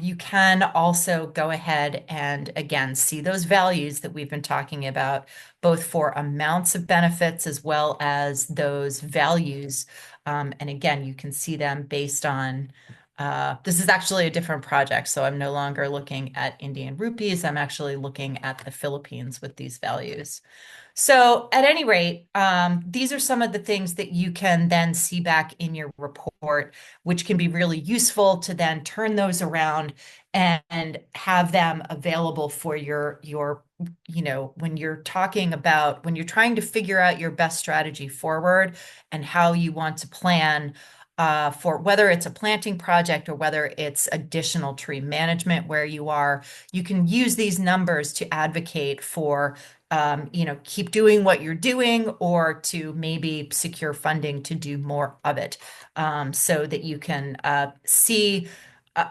You can also go ahead and, again, see those values that we've been talking about, both for amounts of benefits as well as those values. And again, you can see them based on This is actually a different project, so I'm no longer looking at Indian rupees. I'm actually looking at the Philippines with these values. So at any rate, these are some of the things that you can then see back in your report, which can be really useful to then turn those around and have them available for when you're when you're trying to figure out your best strategy forward and how you want to plan for whether it's a planting project or whether it's additional tree management where you are, you can use these numbers to advocate for keep doing what you're doing or to maybe secure funding to do more of it, so that you can see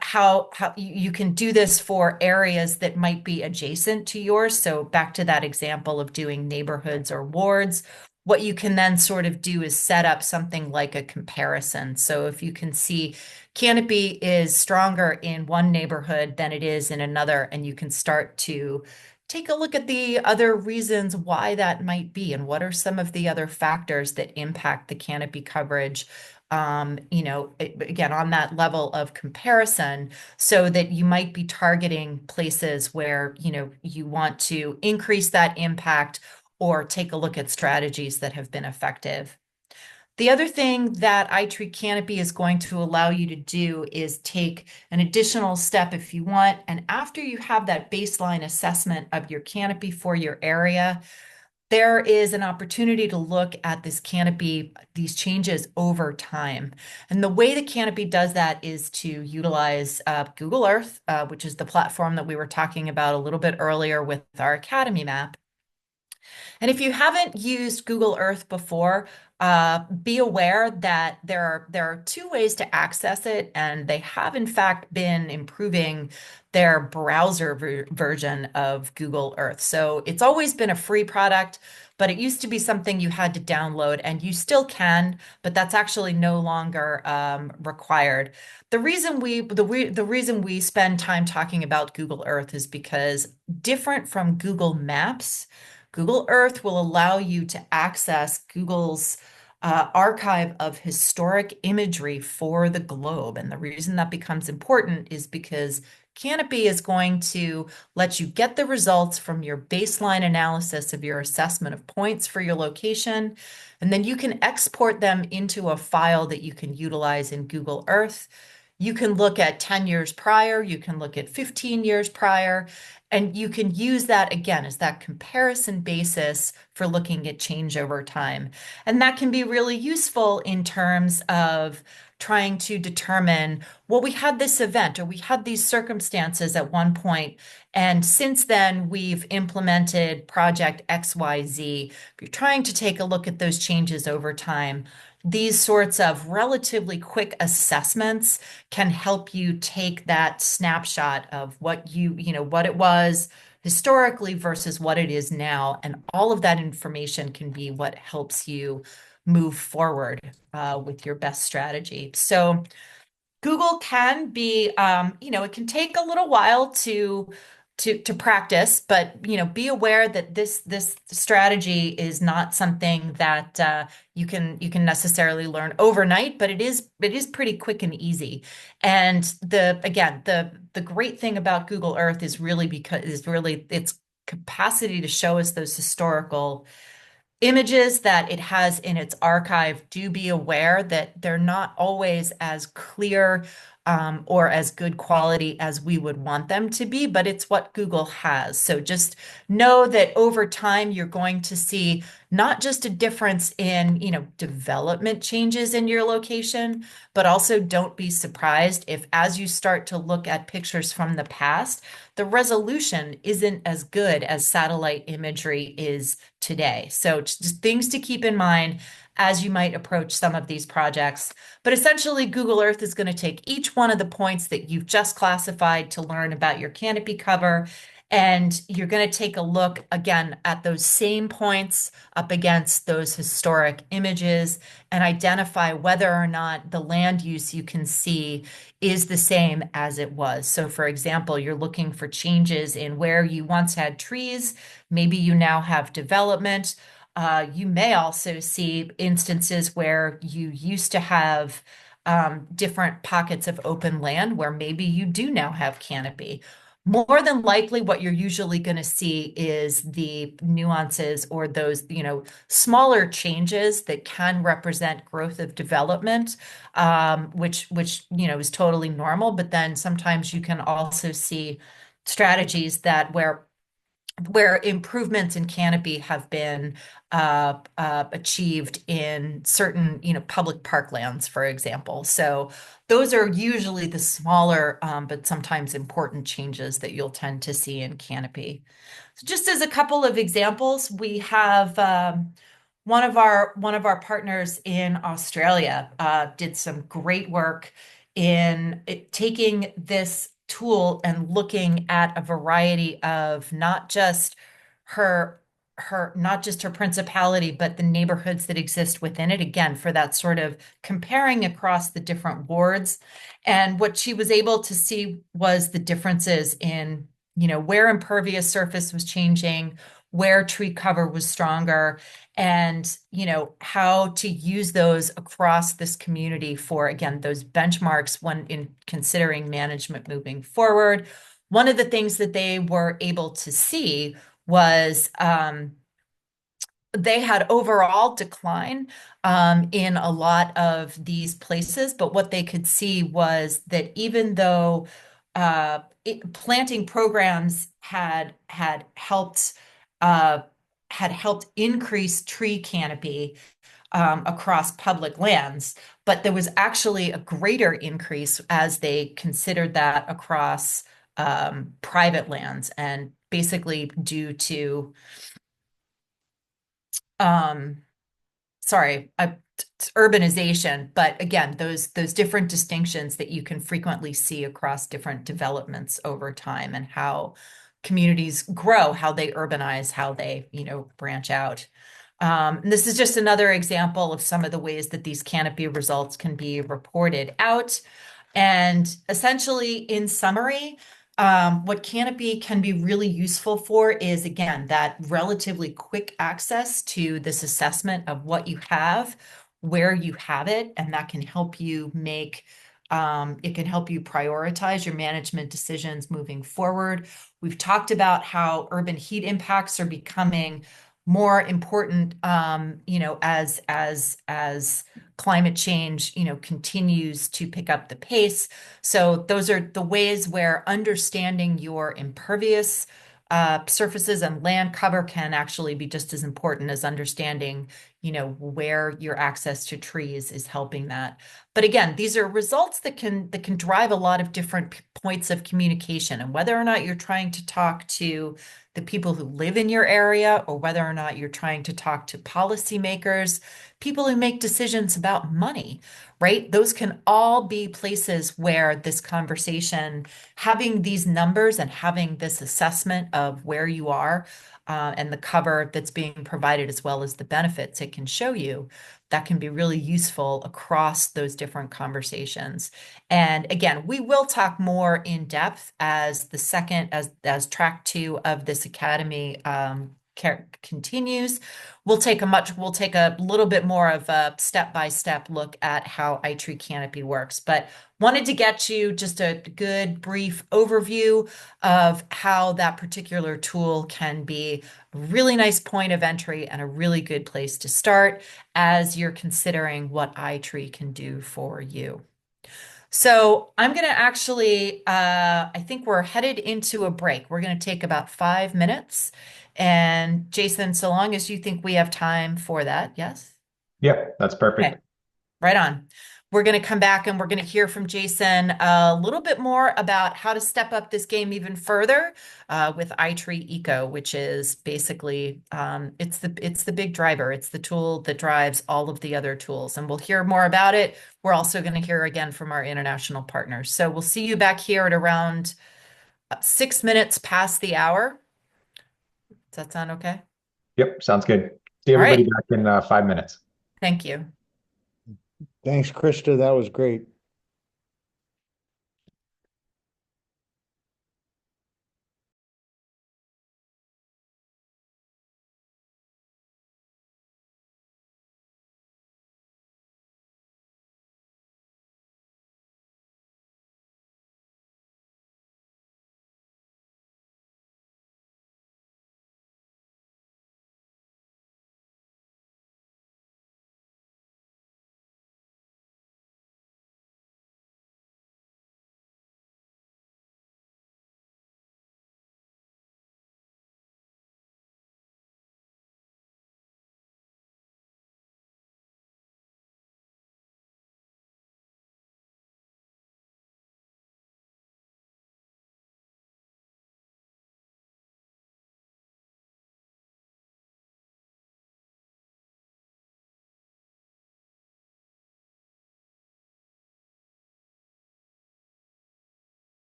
how you can do this for areas that might be adjacent to yours. So back to that example of doing neighborhoods or wards, what you can then sort of do is set up something like a comparison. So if you can see canopy is stronger in one neighborhood than it is in another, and you can start to take a look at the other reasons why that might be and what are some of the other factors that impact the canopy coverage, again, on that level of comparison, so that you might be targeting places where, you want to increase that impact or take a look at strategies that have been effective. The other thing that iTree Canopy is going to allow you to do is take an additional step if you want. And after you have that baseline assessment of your canopy for your area, there is an opportunity to look at this canopy, these changes over time. And the way the canopy does that is to utilize Google Earth, which is the platform that we were talking about a little bit earlier with our Academy map. And if you haven't used Google Earth before, be aware that there are two ways to access it, and they have in fact been improving their browser version of Google Earth. So it's always been a free product, but it used to be something you had to download, and you still can, but that's actually no longer required. The reason we spend time talking about Google Earth is because, different from Google Maps, Google Earth will allow you to access Google's archive of historic imagery for the globe. And the reason that becomes important is because Canopy is going to let you get the results from your baseline analysis of your assessment of points for your location, and then you can export them into a file that you can utilize in Google Earth. You can look at 10 years prior, you can look at 15 years prior, and you can use that again as that comparison basis for looking at change over time. And that can be really useful in terms of trying to determine, well, we had this event or we had these circumstances at one point, and since then we've implemented project XYZ. If you're trying to take a look at those changes over time, these sorts of relatively quick assessments can help you take that snapshot of what what it was historically versus what it is now. And all of that information can be what helps you move forward with your best strategy. So Google can be, it can take a little while to practice, but be aware that this strategy is not something that you can necessarily learn overnight, but it is pretty quick and easy. And the great thing about Google Earth is really its capacity to show us those historical images that it has in its archive. Do be aware that they're not always as clear or as good quality as we would want them to be, but it's what Google has. So just know that over time, you're going to see not just a difference in, development changes in your location, but also don't be surprised if, as you start to look at pictures from the past, the resolution isn't as good as satellite imagery is today. So just things to keep in mind as you might approach some of these projects. But essentially, Google Earth is going to take each one of the points that you've just classified to learn about your canopy cover, and you're going to take a look again at those same points up against those historic images and identify whether or not the land use you can see is the same as it was. So for example, you're looking for changes in where you once had trees, maybe you now have development. You may also see instances where you used to have different pockets of open land where maybe you do now have canopy. More than likely, what you're usually going to see is the nuances or those, smaller changes that can represent growth of development, which is totally normal. But then sometimes you can also see strategies that where improvements in canopy have been achieved in certain, public parklands, for example. So those are usually the smaller, but sometimes important changes that you'll tend to see in canopy. So just as a couple of examples, we have one of our partners in Australia did some great work in taking this tool and looking at a variety of her not just her principality, but the neighborhoods that exist within it, again, for that sort of comparing across the different wards. And what she was able to see was the differences in, where impervious surface was changing, where tree cover was stronger, and, how to use those across this community for, again, those benchmarks when in considering management moving forward. One of the things that they were able to see was they had overall decline in a lot of these places, but what they could see was that even though planting programs uh, had helped increase tree canopy across public lands, but there was actually a greater increase as they considered that across private lands, and basically due to um, urbanization. But again, those different distinctions that you can frequently see across different developments over time, and how communities grow, how they urbanize, how they, branch out. And this is just another example of some of the ways that these canopy results can be reported out. And essentially, in summary, what Canopy can be really useful for is, again, that relatively quick access to this assessment of what you have, where you have it, and that can help you it can help you prioritize your management decisions moving forward. We've talked about how urban heat impacts are becoming more important, as climate change, continues to pick up the pace. So those are the ways where understanding your impervious surfaces and land cover can actually be just as important as understanding, where your access to trees is helping that. But again, these are results that can drive a lot of different points of communication, and whether or not you're trying to talk to the people who live in your area, or whether or not you're trying to talk to policymakers, people who make decisions about money, right? Those can all be places where this conversation, having these numbers and having this assessment of where you are, and the cover that's being provided, as well as the benefits it can show you, that can be really useful across those different conversations. And again, we will talk more in depth as as track 2 of this academy continues. We'll take a little bit more of a step-by-step look at how iTree Canopy works, but wanted to get you just a good brief overview of how that particular tool can be a really nice point of entry and a really good place to start as you're considering what iTree can do for you. So I'm going to actually, I think we're headed into a break. We're going to take about 5 minutes. And Jason, so long as you think we have time for that, yes? Yep, that's perfect. Okay, right on. We're going to come back and we're going to hear from Jason a little bit more about how to step up this game even further with iTree Eco, which is basically it's the big driver. It's the tool that drives all of the other tools, and we'll hear more about it. We're also going to hear again from our international partners. So we'll see you back here at around 6 minutes past the hour. Does that sound okay? Yep, sounds good. See All everybody right. back in 5 minutes. Thank you. Thanks, Krista. That was great.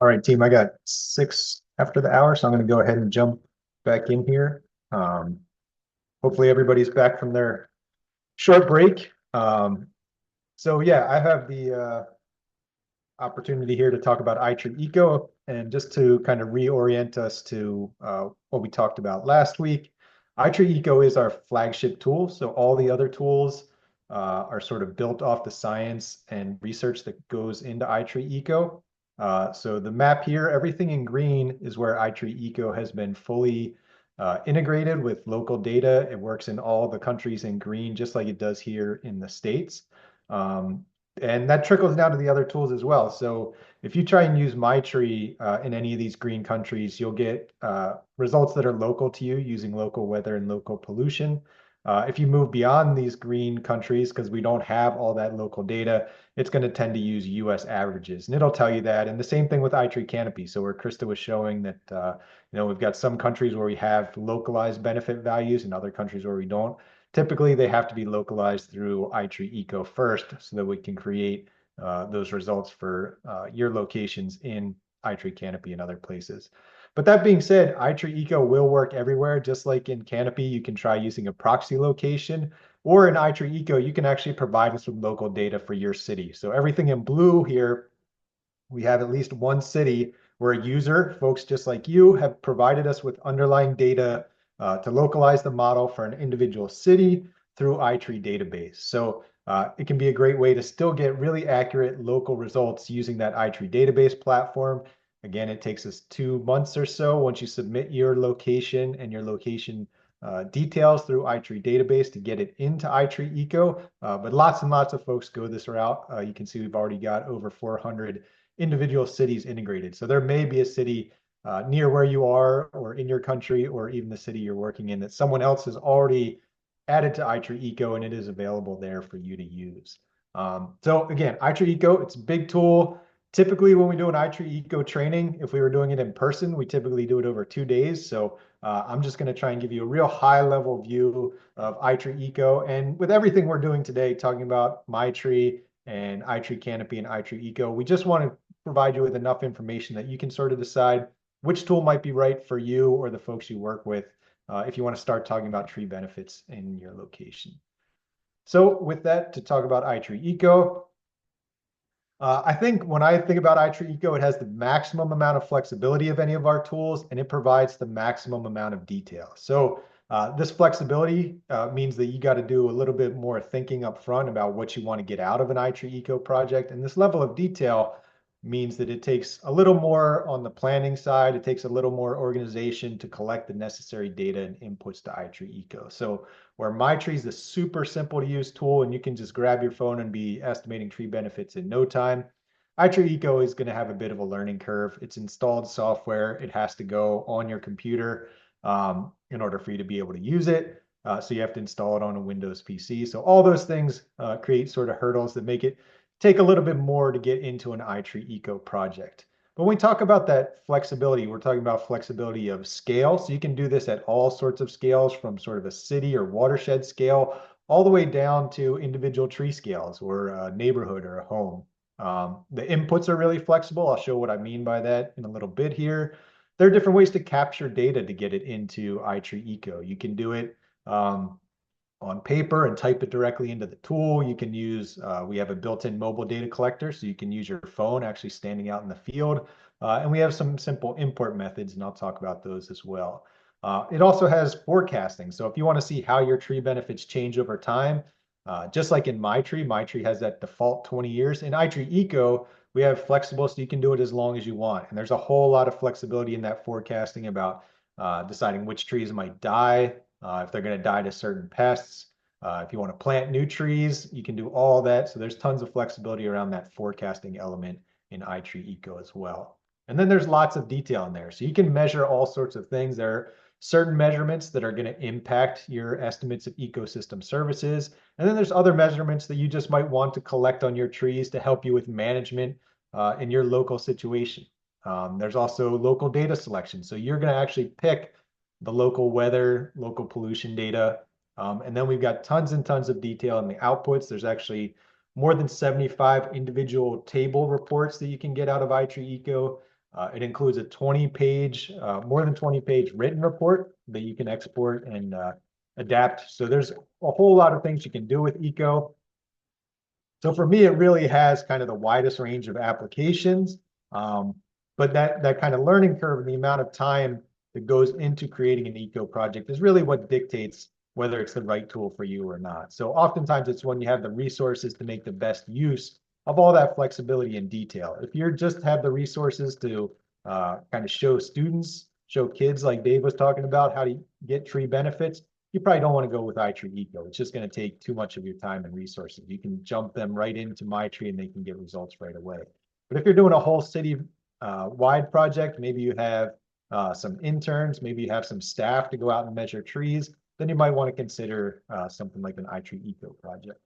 All right, team, I got 6 after the hour, so I'm going to go ahead and jump back in here. Hopefully everybody's back from their short break. So yeah, I have the opportunity here to talk about iTree Eco, and just to kind of reorient us to what we talked about last week. iTree Eco is our flagship tool, so all the other tools are sort of built off the science and research that goes into iTree Eco. So the map here, everything in green is where iTree Eco has been fully integrated with local data. It works in all the countries in green, just like it does here in the States. And that trickles down to the other tools as well. So if you try and use MyTree in any of these green countries, you'll get results that are local to you using local weather and local pollution. If you move beyond these green countries, because we don't have all that local data, it's going to tend to use US averages, and it'll tell you that. And the same thing with iTree Canopy. So where Krista was showing that, we've got some countries where we have localized benefit values and other countries where we don't. Typically, they have to be localized through iTree Eco first so that we can create those results for your locations in iTree Canopy and other places. But that being said, iTree Eco will work everywhere. Just like in Canopy, you can try using a proxy location, or in iTree Eco, you can actually provide us with local data for your city. So everything in blue here, we have at least one city where a user, folks just like you, have provided us with underlying data to localize the model for an individual city through iTree database. So it can be a great way to still get really accurate local results using that iTree database platform. Again, it takes us 2 months or so once you submit your location and your location details through iTree database to get it into iTree Eco. But lots and lots of folks go this route. You can see we've already got over 400 individual cities integrated. So there may be a city near where you are or in your country or even the city you're working in that someone else has already added to iTree Eco, and it is available there for you to use. So again, iTree Eco, it's a big tool. Typically, when we do an iTree Eco training, if we were doing it in person, we typically do it over 2 days. So I'm just going to try and give you a real high level view of iTree Eco. And with everything we're doing today, talking about MyTree and iTree Canopy and iTree Eco, we just want to provide you with enough information that you can sort of decide which tool might be right for you or the folks you work with if you want to start talking about tree benefits in your location. So with that, to talk about iTree Eco, I think when I think about iTree Eco, it has the maximum amount of flexibility of any of our tools, and it provides the maximum amount of detail. So this flexibility means that you got to do a little bit more thinking up front about what you want to get out of an iTree Eco project. And this level of detail means that it takes a little more on the planning side. It takes a little more organization to collect the necessary data and inputs to iTree Eco. So where MyTree is a super simple to use tool and you can just grab your phone and be estimating tree benefits in no time, iTree Eco is going to have a bit of a learning curve. It's installed software. It has to go on your computer in order for you to be able to use it. So you have to install it on a Windows PC. So all those things create sort of hurdles that make it take a little bit more to get into an iTree Eco project. But when we talk about that flexibility, we're talking about flexibility of scale. So you can do this at all sorts of scales, from sort of a city or watershed scale all the way down to individual tree scales or a neighborhood or a home. The inputs are really flexible. I'll show what I mean by that in a little bit here. There are different ways to capture data to get it into iTree Eco. You can do it on paper and type it directly into the tool. You can use, we have a built-in mobile data collector, so you can use your phone actually standing out in the field. And we have some simple import methods, and I'll talk about those as well. It also has forecasting. So if you want to see how your tree benefits change over time, just like in MyTree has that default 20 years. In iTree Eco, we have flexible, so you can do it as long as you want. And there's a whole lot of flexibility in that forecasting about deciding which trees might die, if they're going to die to certain pests. If you want to plant new trees, you can do all that. So there's tons of flexibility around that forecasting element in iTree Eco as well. And then there's lots of detail in there. So you can measure all sorts of things. There are certain measurements that are going to impact your estimates of ecosystem services. And then there's other measurements that you just might want to collect on your trees to help you with management in your local situation. There's also local data selection. So you're going to actually pick the local weather, local pollution data. And then we've got tons and tons of detail in the outputs. There's actually more than 75 individual table reports that you can get out of iTree Eco. It includes a 20-page, more than 20-page written report that you can export and adapt. So there's a whole lot of things you can do with Eco. So for me, it really has kind of the widest range of applications. But that kind of learning curve and the amount of time that goes into creating an Eco project is really what dictates whether it's the right tool for you or not. So oftentimes it's when you have the resources to make the best use of all that flexibility and detail. If you just have the resources to kind of show students, show kids like Dave was talking about how to get tree benefits, you probably don't want to go with iTree Eco. It's just going to take too much of your time and resources. You can jump them right into MyTree and they can get results right away. But if you're doing a whole city wide project, maybe you have some interns, maybe you have some staff to go out and measure trees, then you might want to consider something like an iTree Eco project.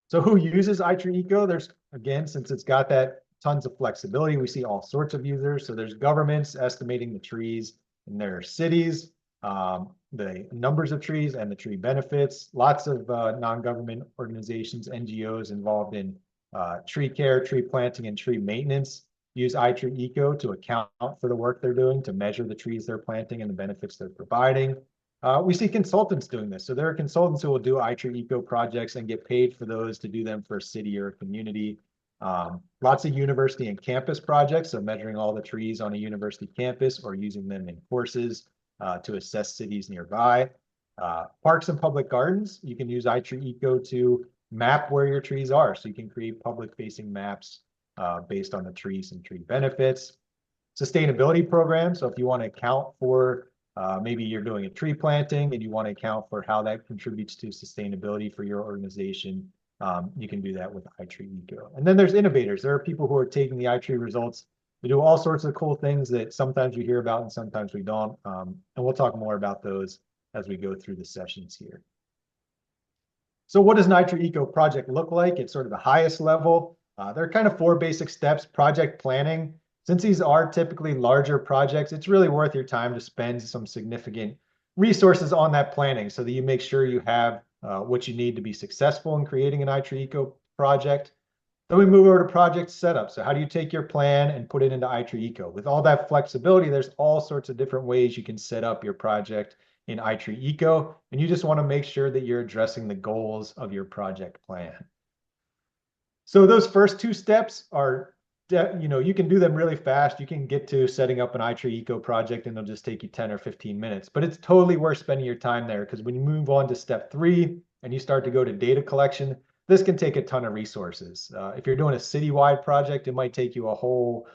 So who uses iTree Eco? There's, again, since it's got that tons of flexibility, we see all sorts of users. So there's governments estimating the trees in their cities, the numbers of trees and the tree benefits. Lots of non-government organizations, NGOs involved in tree care, tree planting, and tree maintenance use iTree Eco to account for the work they're doing, to measure the trees they're planting and the benefits they're providing. We see consultants doing this. So there are consultants who will do iTree Eco projects and get paid for those to do them for a city or a community. Lots of university and campus projects, so measuring all the trees on a university campus or using them in courses to assess cities nearby. Parks and public gardens, you can use iTree Eco to map where your trees are. So you can create public-facing maps based on the trees and tree benefits. Sustainability programs, so if you want to account for maybe you're doing a tree planting and you want to account for how that contributes to sustainability for your organization, you can do that with iTree Eco. And then there's innovators. There are people who are taking the iTree results to do all sorts of cool things that sometimes we hear about and sometimes we don't. And we'll talk more about those as we go through the sessions here. So what does an iTree Eco project look like? It's sort of the highest level. There are kind of 4 basic steps. Project planning. Since these are typically larger projects, it's really worth your time to spend some significant resources on that planning so that you make sure you have what you need to be successful in creating an iTree Eco project. Then we move over to project setup. So how do you take your plan and put it into iTree Eco? With all that flexibility, there's all sorts of different ways you can set up your project in iTree Eco, and you just want to make sure that you're addressing the goals of your project plan. So those first 2 steps are, you can do them really fast. You can get to setting up an iTree Eco project and it'll just take you 10 or 15 minutes, but it's totally worth spending your time there because when you move on to step 3 and you start to go to data collection, this can take a ton of resources. If you're doing a citywide project, it might take you a whole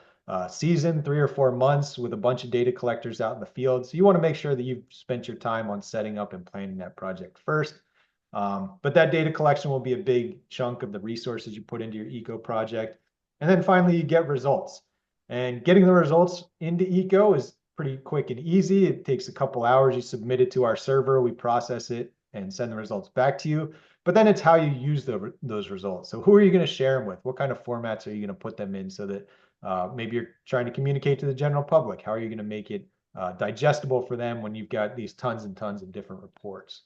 season, 3 or 4 months with a bunch of data collectors out in the field. So you want to make sure that you've spent your time on setting up and planning that project first. But that data collection will be a big chunk of the resources you put into your Eco project. And then finally, you get results. And getting the results into Eco is pretty quick and easy. It takes a couple hours. You submit it to our server, we process it and send the results back to you. But then it's how you use those results. So who are you going to share them with? What kind of formats are you going to put them in so that maybe you're trying to communicate to the general public? How are you going to make it digestible for them when you've got these tons and tons of different reports?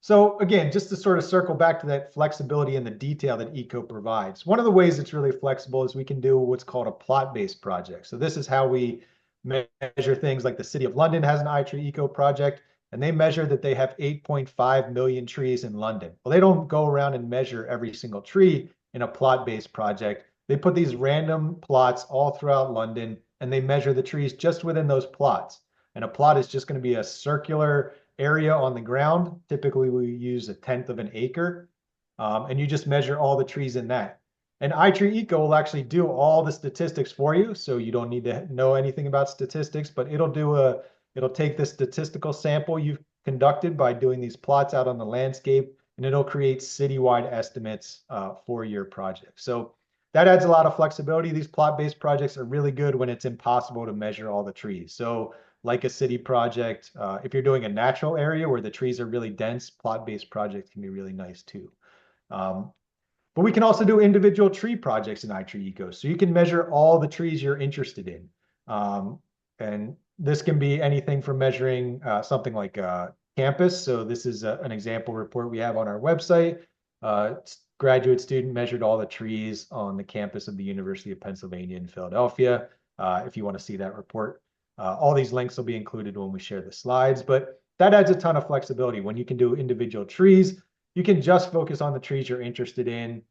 So again, just to sort of circle back to that flexibility and the detail that Eco provides. One of the ways it's really flexible is we can do what's called a plot-based project. So this is how we measure things like the City of London has an iTree Eco project, and they measure that they have 8.5 million trees in London. Well, they don't go around and measure every single tree in a plot-based project. They put these random plots all throughout London, and they measure the trees just within those plots. And a plot is just going to be a circular area on the ground. Typically, we use 1/10 of an acre, and you just measure all the trees in that. And iTree Eco will actually do all the statistics for you, so you don't need to know anything about statistics, but it'll take the statistical sample you've conducted by doing these plots out on the landscape, and it'll create citywide estimates for your project. So that adds a lot of flexibility. These plot-based projects are really good when it's impossible to measure all the trees. So like a city project, if you're doing a natural area where the trees are really dense, plot-based projects can be really nice too. But we can also do individual tree projects in iTree Eco. So you can measure all the trees you're interested in. And this can be anything from measuring something like a campus. So this is an example report we have on our website. It's graduate student measured all the trees on the campus of the University of Pennsylvania in Philadelphia. If you want to see that report, all these links will be included when we share the slides, but that adds a ton of flexibility. When you can do individual trees, you can just focus on the trees you're interested in.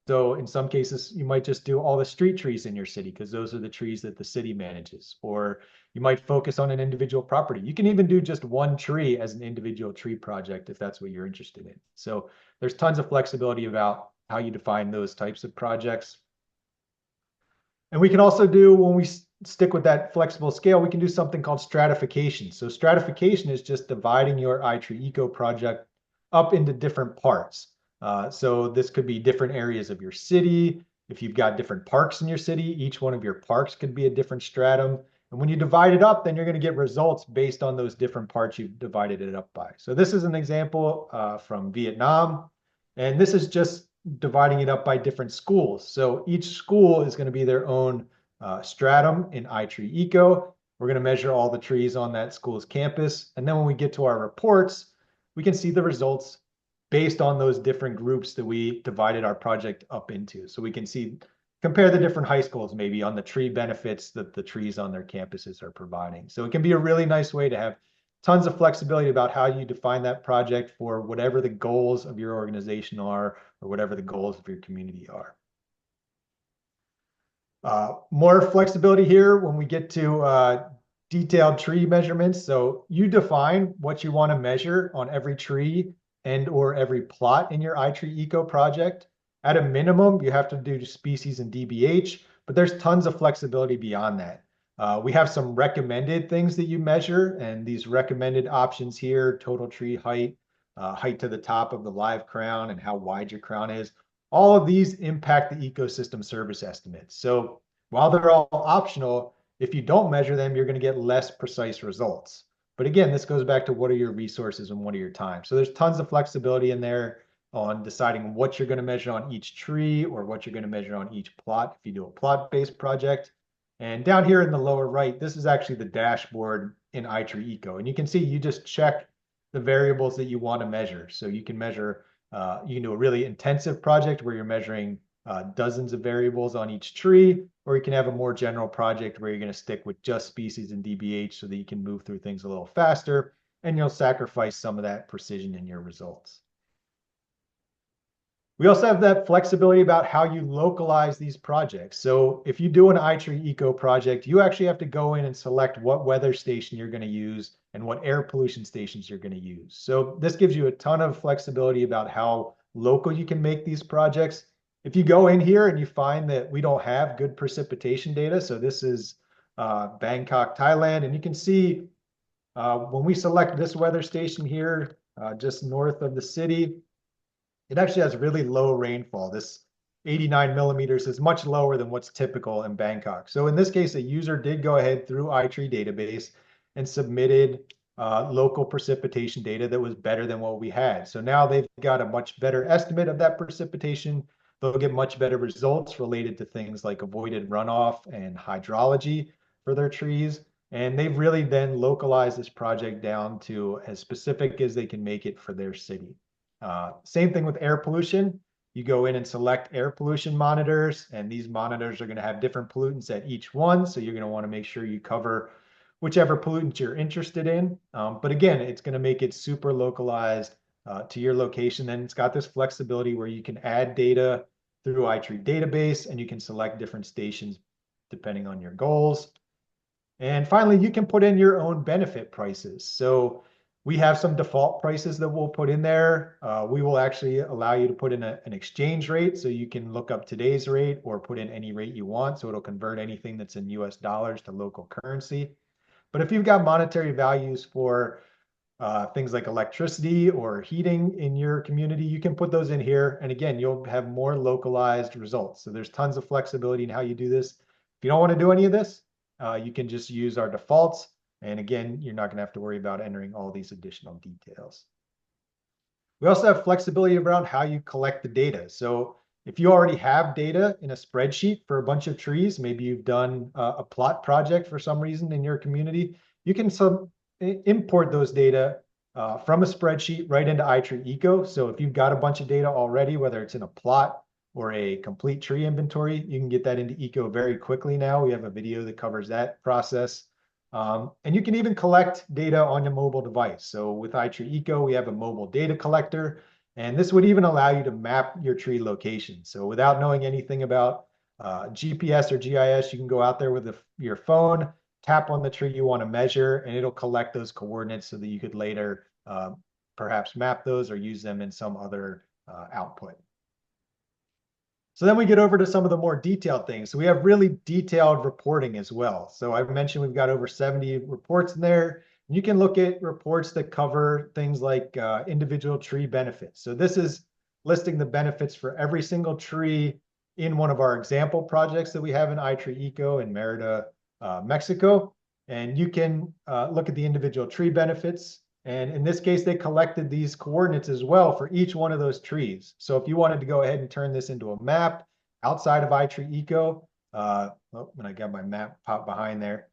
So in some cases, you might just do all the street trees in your city because those are the trees that the city manages. Or you might focus on an individual property. You can even do just one tree as an individual tree project if that's what you're interested in. So there's tons of flexibility about how you define those types of projects. And we can also do, when we stick with that flexible scale, we can do something called stratification. So stratification is just dividing your iTree Eco project up into different parts. So this could be different areas of your city. If you've got different parks in your city, each one of your parks could be a different stratum. And when you divide it up, then you're going to get results based on those different parts you've divided it up by. So this is an example from Vietnam. And this is just dividing it up by different schools. So each school is going to be their own stratum in iTree Eco. We're going to measure all the trees on that school's campus. And then when we get to our reports, we can see the results based on those different groups that we divided our project up into. So we can see, compare the different high schools maybe on the tree benefits that the trees on their campuses are providing. So it can be a really nice way to have tons of flexibility about how you define that project for whatever the goals of your organization are or whatever the goals of your community are. More flexibility here when we get to detailed tree measurements. So you define what you want to measure on every tree and or every plot in your iTree Eco project. At a minimum, you have to do species and DBH, but there's tons of flexibility beyond that. We have some recommended things that you measure, and these recommended options here, total tree height, height to the top of the live crown, and how wide your crown is. All of these impact the ecosystem service estimates. So while they're all optional, if you don't measure them, you're going to get less precise results. But again, this goes back to what are your resources and what are your time. So there's tons of flexibility in there on deciding what you're going to measure on each tree or what you're going to measure on each plot if you do a plot-based project. And down here in the lower right, this is actually the dashboard in iTree Eco. And you can see you just check the variables that you want to measure. So you can measure, you can do a really intensive project where you're measuring dozens of variables on each tree, or you can have a more general project where you're going to stick with just species and DBH so that you can move through things a little faster, and you'll sacrifice some of that precision in your results. We also have that flexibility about how you localize these projects. So if you do an iTree Eco project, you actually have to go in and select what weather station you're going to use and what air pollution stations you're going to use. So this gives you a ton of flexibility about how local you can make these projects. If you go in here and you find that we don't have good precipitation data, so this is Bangkok, Thailand, and you can see when we select this weather station here, just north of the city, it actually has really low rainfall. This 89 millimeters is much lower than what's typical in Bangkok. So in this case, a user did go ahead through iTree database and submitted local precipitation data that was better than what we had. So now they've got a much better estimate of that precipitation. They'll get much better results related to things like avoided runoff and hydrology for their trees. And they've really then localized this project down to as specific as they can make it for their city. Same thing with air pollution. You go in and select air pollution monitors, and these monitors are going to have different pollutants at each one. So you're going to want to make sure you cover whichever pollutant you're interested in. But again, it's going to make it super localized to your location. And it's got this flexibility where you can add data through iTree database, and you can select different stations depending on your goals. And finally, you can put in your own benefit prices. So we have some default prices that we'll put in there. We will actually allow you to put in an exchange rate, so you can look up today's rate or put in any rate you want. So it'll convert anything that's in US dollars to local currency. But if you've got monetary values for things like electricity or heating in your community, you can put those in here. And again, you'll have more localized results. So there's tons of flexibility in how you do this. If you don't want to do any of this, you can just use our defaults. And again, you're not going to have to worry about entering all these additional details. We also have flexibility around how you collect the data. So if you already have data in a spreadsheet for a bunch of trees, maybe you've done a plot project for some reason in your community, you can import those data from a spreadsheet right into iTree Eco. So if you've got a bunch of data already, whether it's in a plot or a complete tree inventory, you can get that into Eco very quickly now. We have a video that covers that process. And you can even collect data on your mobile device. So with iTree Eco, we have a mobile data collector, and this would even allow you to map your tree location. So without knowing anything about GPS or GIS, you can go out there with your phone, tap on the tree you want to measure, and it'll collect those coordinates so that you could later perhaps map those or use them in some other output. So then we get over to some of the more detailed things. So we have really detailed reporting as well. So I mentioned we've got over 70 reports in there. You can look at reports that cover things like individual tree benefits. So this is listing the benefits for every single tree in one of our example projects that we have in iTree Eco in Merida, Mexico. And you can look at the individual tree benefits. And in this case, they collected these coordinates as well for each one of those trees. So if you wanted to go ahead and turn this into a map outside of iTree Eco, when I got my map pop behind there,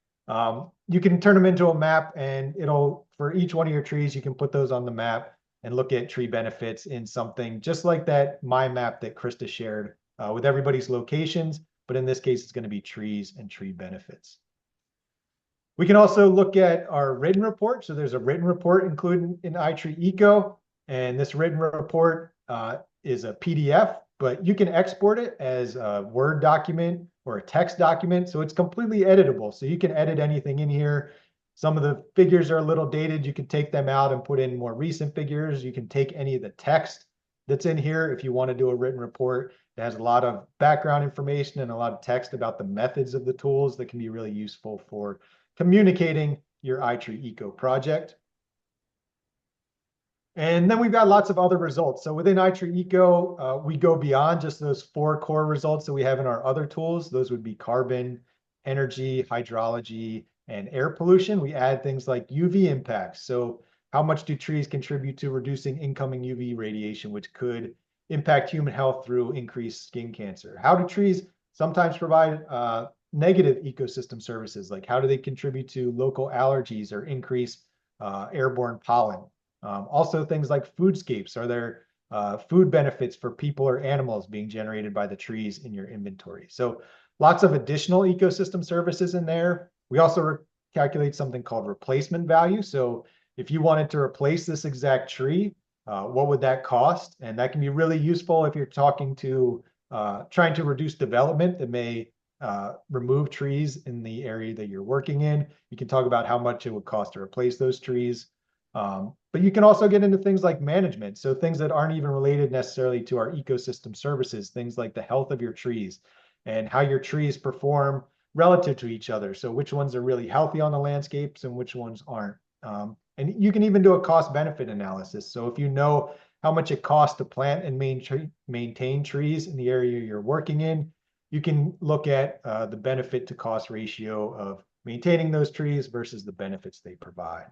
you can turn them into a map, and it'll, for each one of your trees, you can put those on the map and look at tree benefits in something just like that My Map that Krista shared with everybody's locations. But in this case, it's going to be trees and tree benefits. We can also look at our written report. So there's a written report included in iTree Eco, and this written report is a PDF, but you can export it as a Word document or a text document. So it's completely editable. So you can edit anything in here. Some of the figures are a little dated. You can take them out and put in more recent figures. You can take any of the text that's in here if you want to do a written report. It has a lot of background information and a lot of text about the methods of the tools that can be really useful for communicating your iTree Eco project. And then we've got lots of other results. So within iTree Eco, we go beyond just those 4 core results that we have in our other tools. Those would be carbon, energy, hydrology, and air pollution. We add things like UV impacts. So how much do trees contribute to reducing incoming UV radiation, which could impact human health through increased skin cancer? How do trees sometimes provide negative ecosystem services? Like how do they contribute to local allergies or increase airborne pollen? Also things like foodscapes. Are there food benefits for people or animals being generated by the trees in your inventory? So lots of additional ecosystem services in there. We also calculate something called replacement value. So if you wanted to replace this exact tree, what would that cost? And that can be really useful if you're talking to trying to reduce development that may remove trees in the area that you're working in. You can talk about how much it would cost to replace those trees. But you can also get into things like management. So things that aren't even related necessarily to our ecosystem services, things like the health of your trees and how your trees perform relative to each other. So which ones are really healthy on the landscapes and which ones aren't. And you can even do a cost benefit analysis. So if you know how much it costs to plant and maintain trees in the area you're working in, you can look at the benefit to cost ratio of maintaining those trees versus the benefits they provide.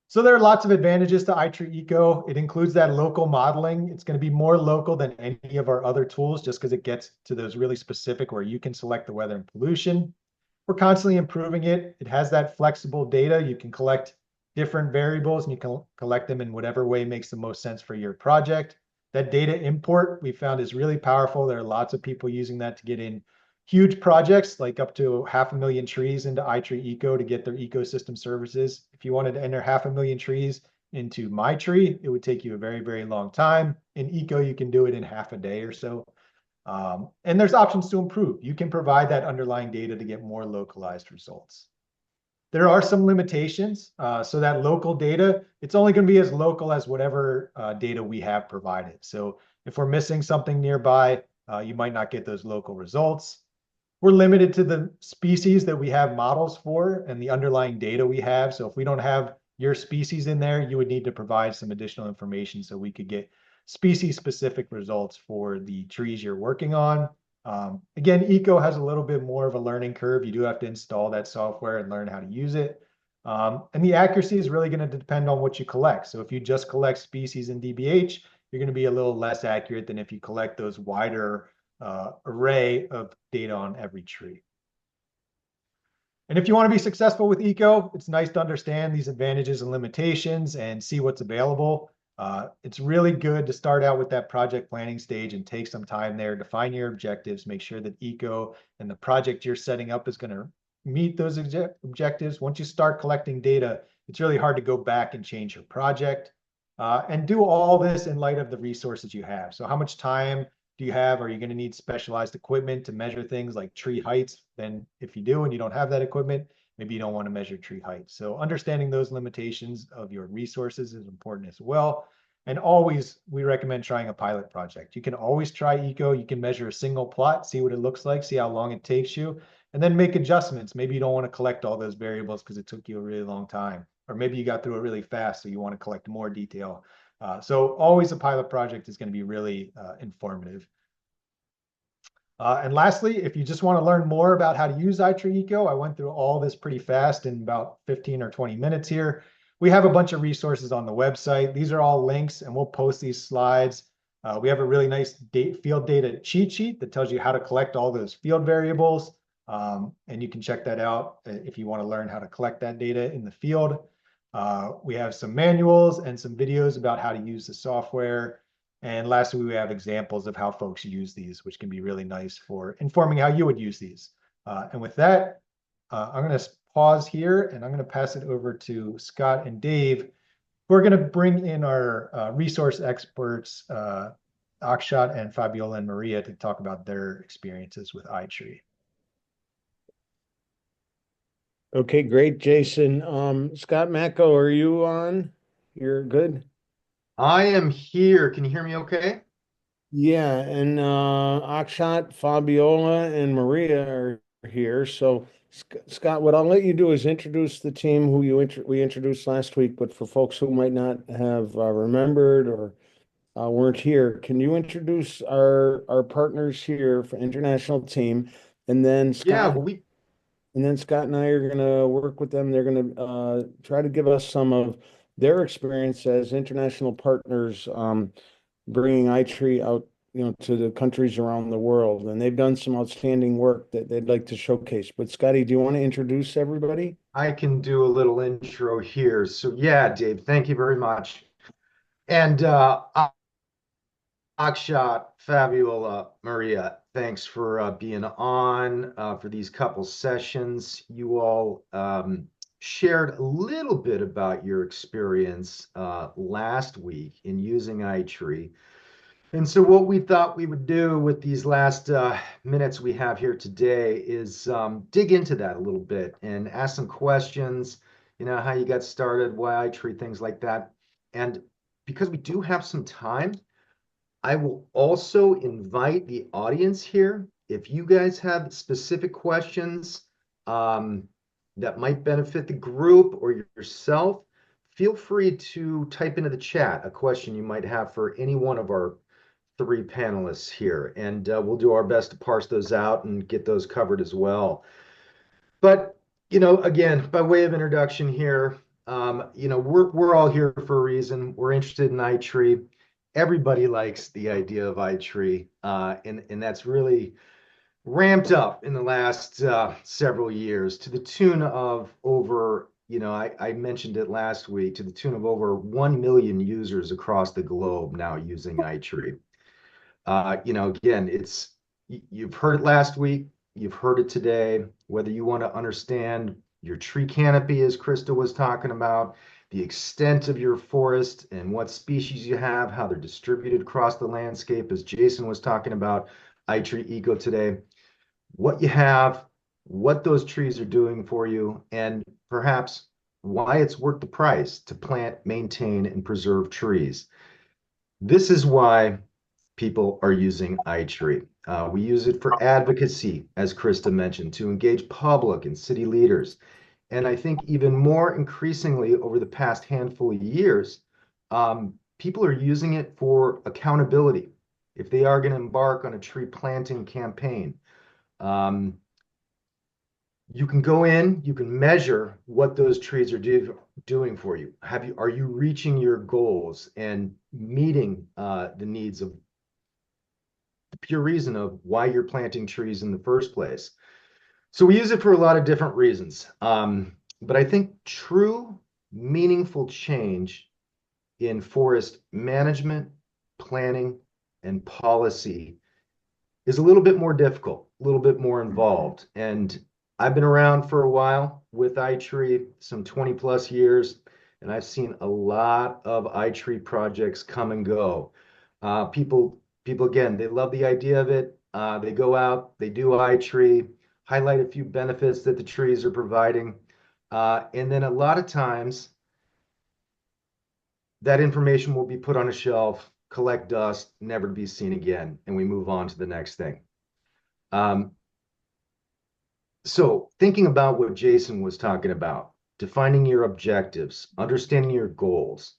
So there are lots of advantages to iTree Eco. It includes that local modeling. It's going to be more local than any of our other tools just because it gets to those really specific where you can select the weather and pollution. We're constantly improving it. It has that flexible data. You can collect different variables and you can collect them in whatever way makes the most sense for your project. That data import we found is really powerful. There are lots of people using that to get in huge projects, like up to 500,000 trees into iTree Eco to get their ecosystem services. If you wanted to enter 500,000 trees into MyTree, it would take you a very, very long time. In Eco, you can do it in half a day or so. And there's options to improve. You can provide that underlying data to get more localized results. There are some limitations. So that local data, it's only going to be as local as whatever data we have provided. So if we're missing something nearby, you might not get those local results. We're limited to the species that we have models for and the underlying data we have. So if we don't have your species in there, you would need to provide some additional information so we could get species-specific results for the trees you're working on. Again, Eco has a little bit more of a learning curve. You do have to install that software and learn how to use it. And the accuracy is really going to depend on what you collect. So if you just collect species in DBH, you're going to be a little less accurate than if you collect those wider array of data on every tree. And if you want to be successful with eco, it's nice to understand these advantages and limitations and see what's available. It's really good to start out with that project planning stage and take some time there, define your objectives, make sure that eco and the project you're setting up is going to meet those objectives. Once you start collecting data, it's really hard to go back and change your project. And do all this in light of the resources you have. So how much time do you have? Are you going to need specialized equipment to measure things like tree heights? Then if you do and you don't have that equipment, maybe you don't want to measure tree height. So understanding those limitations of your resources is important as well. And always, we recommend trying a pilot project. You can always try eco. You can measure a single plot, see what it looks like, see how long it takes you, and then make adjustments. Maybe you don't want to collect all those variables because it took you a really long time. Or maybe you got through it really fast, so you want to collect more detail. So always a pilot project is going to be really informative. And lastly, if you just want to learn more about how to use iTreeEco, I went through all this pretty fast in about 15 or 20 minutes here. We have a bunch of resources on the website. These are all links, and we'll post these slides. We have a really nice field data cheat sheet that tells you how to collect all those field variables. And you can check that out if you want to learn how to collect that data in the field. We have some manuals and some videos about how to use the software. And lastly, we have examples of how folks use these, which can be really nice for informing how you would use these. And with that, I'm going to pause here and I'm going to pass it over to Scott and Dave. We're going to bring in our resource experts, Akshat and Fabiola and Maria, to talk about their experiences with iTree. Okay, great, Jason. Scott Macko, are you on? You're good? I am here. Can you hear me okay? Yeah, and Akshat, Fabiola, and Maria are here. So, Scott, what I'll let you do is introduce the team who we introduced last week, but for folks who might not have remembered or weren't here, can you introduce our partners here for international team, and then Yeah, Scott and I are going to work with them. They're going to try to give us some of their experience as international partners, bringing iTree out, to the countries around the world. And they've done some outstanding work that they'd like to showcase. But Scotty, do you want to introduce everybody? I can do a little intro here. So yeah, Dave, thank you very much. And Akshat, Fabiola, Maria, thanks for being on for these couple sessions. You all shared a little bit about your experience last week in using iTree. And so what we thought we would do with these last minutes we have here today is dig into that a little bit and ask some questions, how you got started, why iTree, things like that. And because we do have some time, I will also invite the audience here. If you guys have specific questions that might benefit the group or yourself, feel free to type into the chat a question you might have for any one of our three panelists here, and we'll do our best to parse those out and get those covered as well. But, again, by way of introduction here, we're all here for a reason. We're interested in iTree. Everybody likes the idea of iTree, and that's really ramped up in the last several years to the tune of over, I mentioned it last week, to the tune of over 1 million users across the globe now using iTree. Again, you've heard it last week, you've heard it today, whether you want to understand your tree canopy, as Krista was talking about, the extent of your forest and what species you have, how they're distributed across the landscape, as Jason was talking about, iTreeEco today, what you have, what those trees are doing for you, and perhaps why it's worth the price to plant, maintain, and preserve trees. This is why people are using iTree. We use it for advocacy, as Krista mentioned, to engage public and city leaders. And I think even more increasingly over the past handful of years, people are using it for accountability. If they are going to embark on a tree planting campaign, you can go in, you can measure what those trees are doing for you. Are you reaching your goals and meeting the needs of the pure reason of why you're planting trees in the first place? So we use it for a lot of different reasons. But I think true, meaningful change in forest management, planning, and policy is a little bit more difficult, a little bit more involved. And I've been around for a while with iTree, some 20 plus years, and I've seen a lot of iTree projects come and go. People again, they love the idea of it. They go out, they do iTree, highlight a few benefits that the trees are providing. And then a lot of times that information will be put on a shelf, collect dust, never to be seen again, and we move on to the next thing. So thinking about what Jason was talking about, defining your objectives, understanding your goals,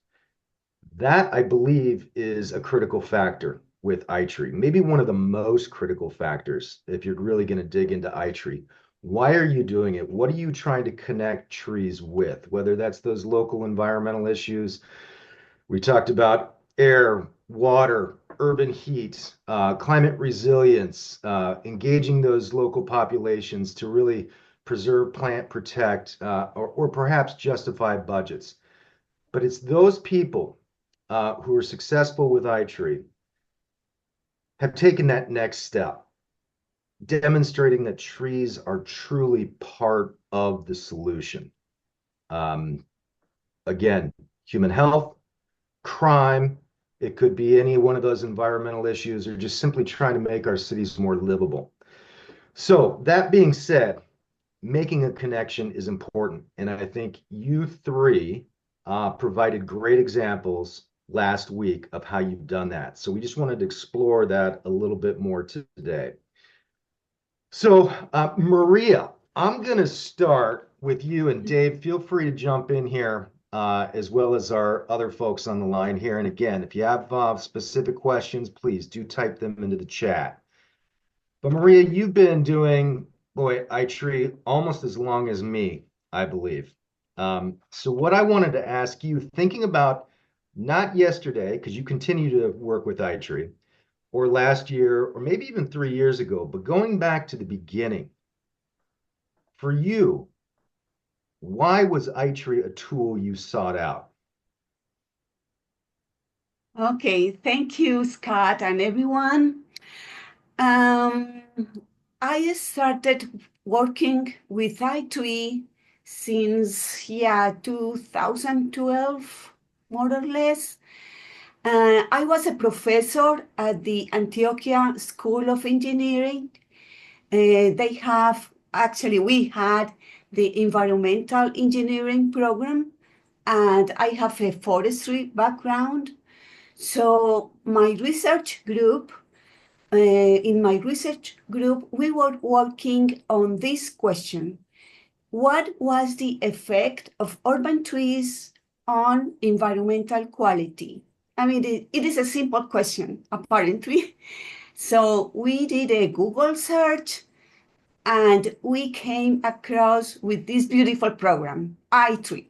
that I believe is a critical factor with iTree, maybe one of the most critical factors if you're really going to dig into iTree. Why are you doing it? What are you trying to connect trees with? Whether that's those local environmental issues, we talked about air, water, urban heat, climate resilience, engaging those local populations to really preserve, plant, protect, or perhaps justify budgets. But it's those people who are successful with iTree have taken that next step, demonstrating that trees are truly part of the solution. Um, Again, human health, crime, it could be any one of those environmental issues, or just simply trying to make our cities more livable. So, that being said, making a connection is important. And I think you three provided great examples last week of how you've done that. So, we just wanted to explore that a little bit more today. So, Maria, I'm going to start with you, and Dave, feel free to jump in here, as well as our other folks on the line here. And again, if you have specific questions, please do type them into the chat. But Maria, you've been doing, boy, iTree almost as long as me, I believe. So what I wanted to ask you, thinking about not yesterday, because you continue to work with iTree, or last year, or maybe even 3 years ago, but going back to the beginning, for you, why was iTree a tool you sought out? Okay, thank you, Scott, and everyone. Um, I started working with i3 since 2012, more or less. I was a professor at the Antioquia School of Engineering. We had the environmental engineering program, and I have a forestry background. So in my research group, we were working on this question. What was the effect of urban trees on environmental quality? I mean, it is a simple question, apparently. So we did a Google search and we came across with this beautiful program, iTree.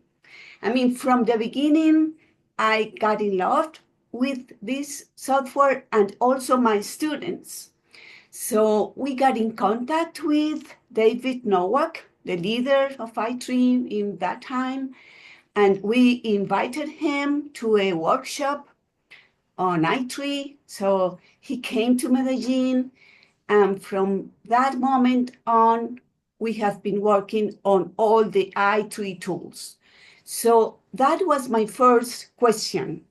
I mean, from the beginning, I got in love with this software and also my students. So we got in contact with David Nowak, the leader of iTree in that time, and we invited him to a workshop on iTree. So he came to Medellin, and from that moment on, we have been working on all the iTree tools. So that was my first question.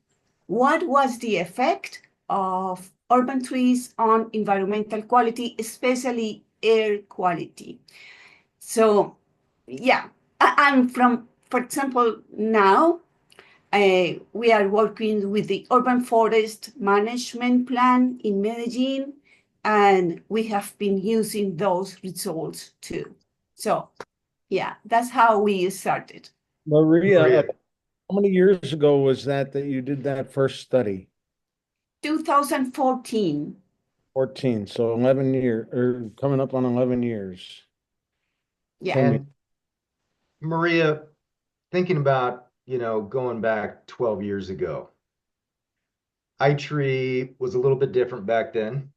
What was the effect of urban trees on environmental quality, especially air quality? So, yeah, I'm from, for example, now we are working with the urban forest management plan in Medellin, and we have been using those results too. So, yeah, that's how we started. Maria, how many years ago was that you did that first study? 2014. 14, so 11 years, or coming up on 11 years. Yeah. And Maria, thinking about, going back 12 years ago, iTree was a little bit different back then.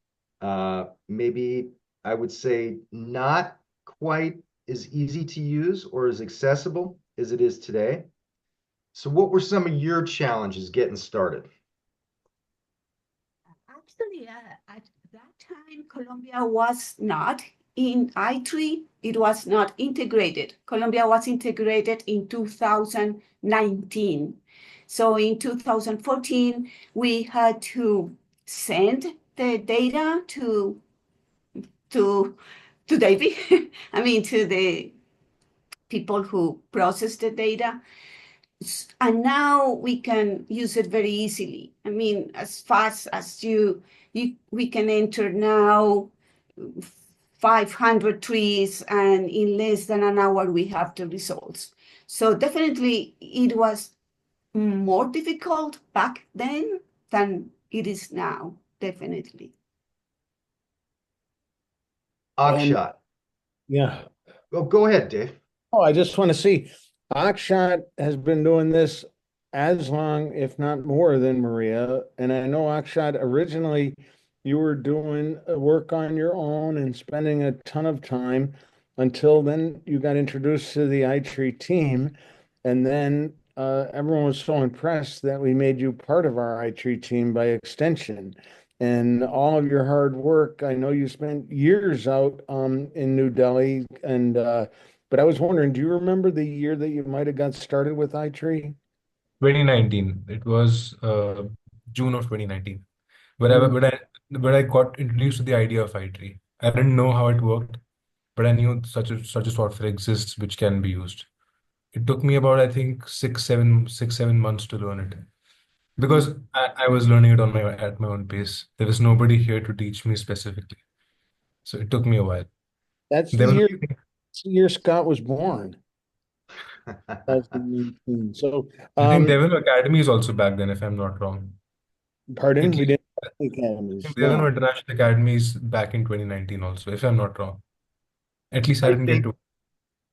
Maybe I would say not quite as easy to use or as accessible as it is today. So what were some of your challenges getting started? Actually, at that time, Colombia was not in I3. It was not integrated. Colombia was integrated in 2019. So in 2014, we had to send the data to David, I mean, to the people who process the data. And now we can use it very easily. I mean, as fast as we can enter now 500 trees, and in less than an hour we have the results. So definitely it was more difficult back then than it is now, definitely. And Akshat. yeah. Oh, go ahead, Dave. Oh, I just want to see, Akshat has been doing this as long, if not more than Maria. And I know Akshat, originally you were doing work on your own and spending a ton of time until then you got introduced to the iTree team. And then everyone was so impressed that we made you part of our iTree team by extension. And all of your hard work, I know you spent years out in New Delhi and but I was wondering, do you remember the year that you might have got started with iTree? 2019. It was June of 2019. When I Mm. when I when I got introduced to the idea of iTree, I didn't know how it worked, but I knew such a software exists which can be used. It took me about I think 6, 7 months to learn it because I was learning it on my at my own pace. There was nobody here to teach me specifically, so it took me a while. That's There was the year Scott was born, 2019. So, I think there were academies also back then, if I'm not wrong. pardon, At we least didn't have the I academies. think there were no No, international academies back in 2019 also, if I'm not wrong. At least I I didn't get think to.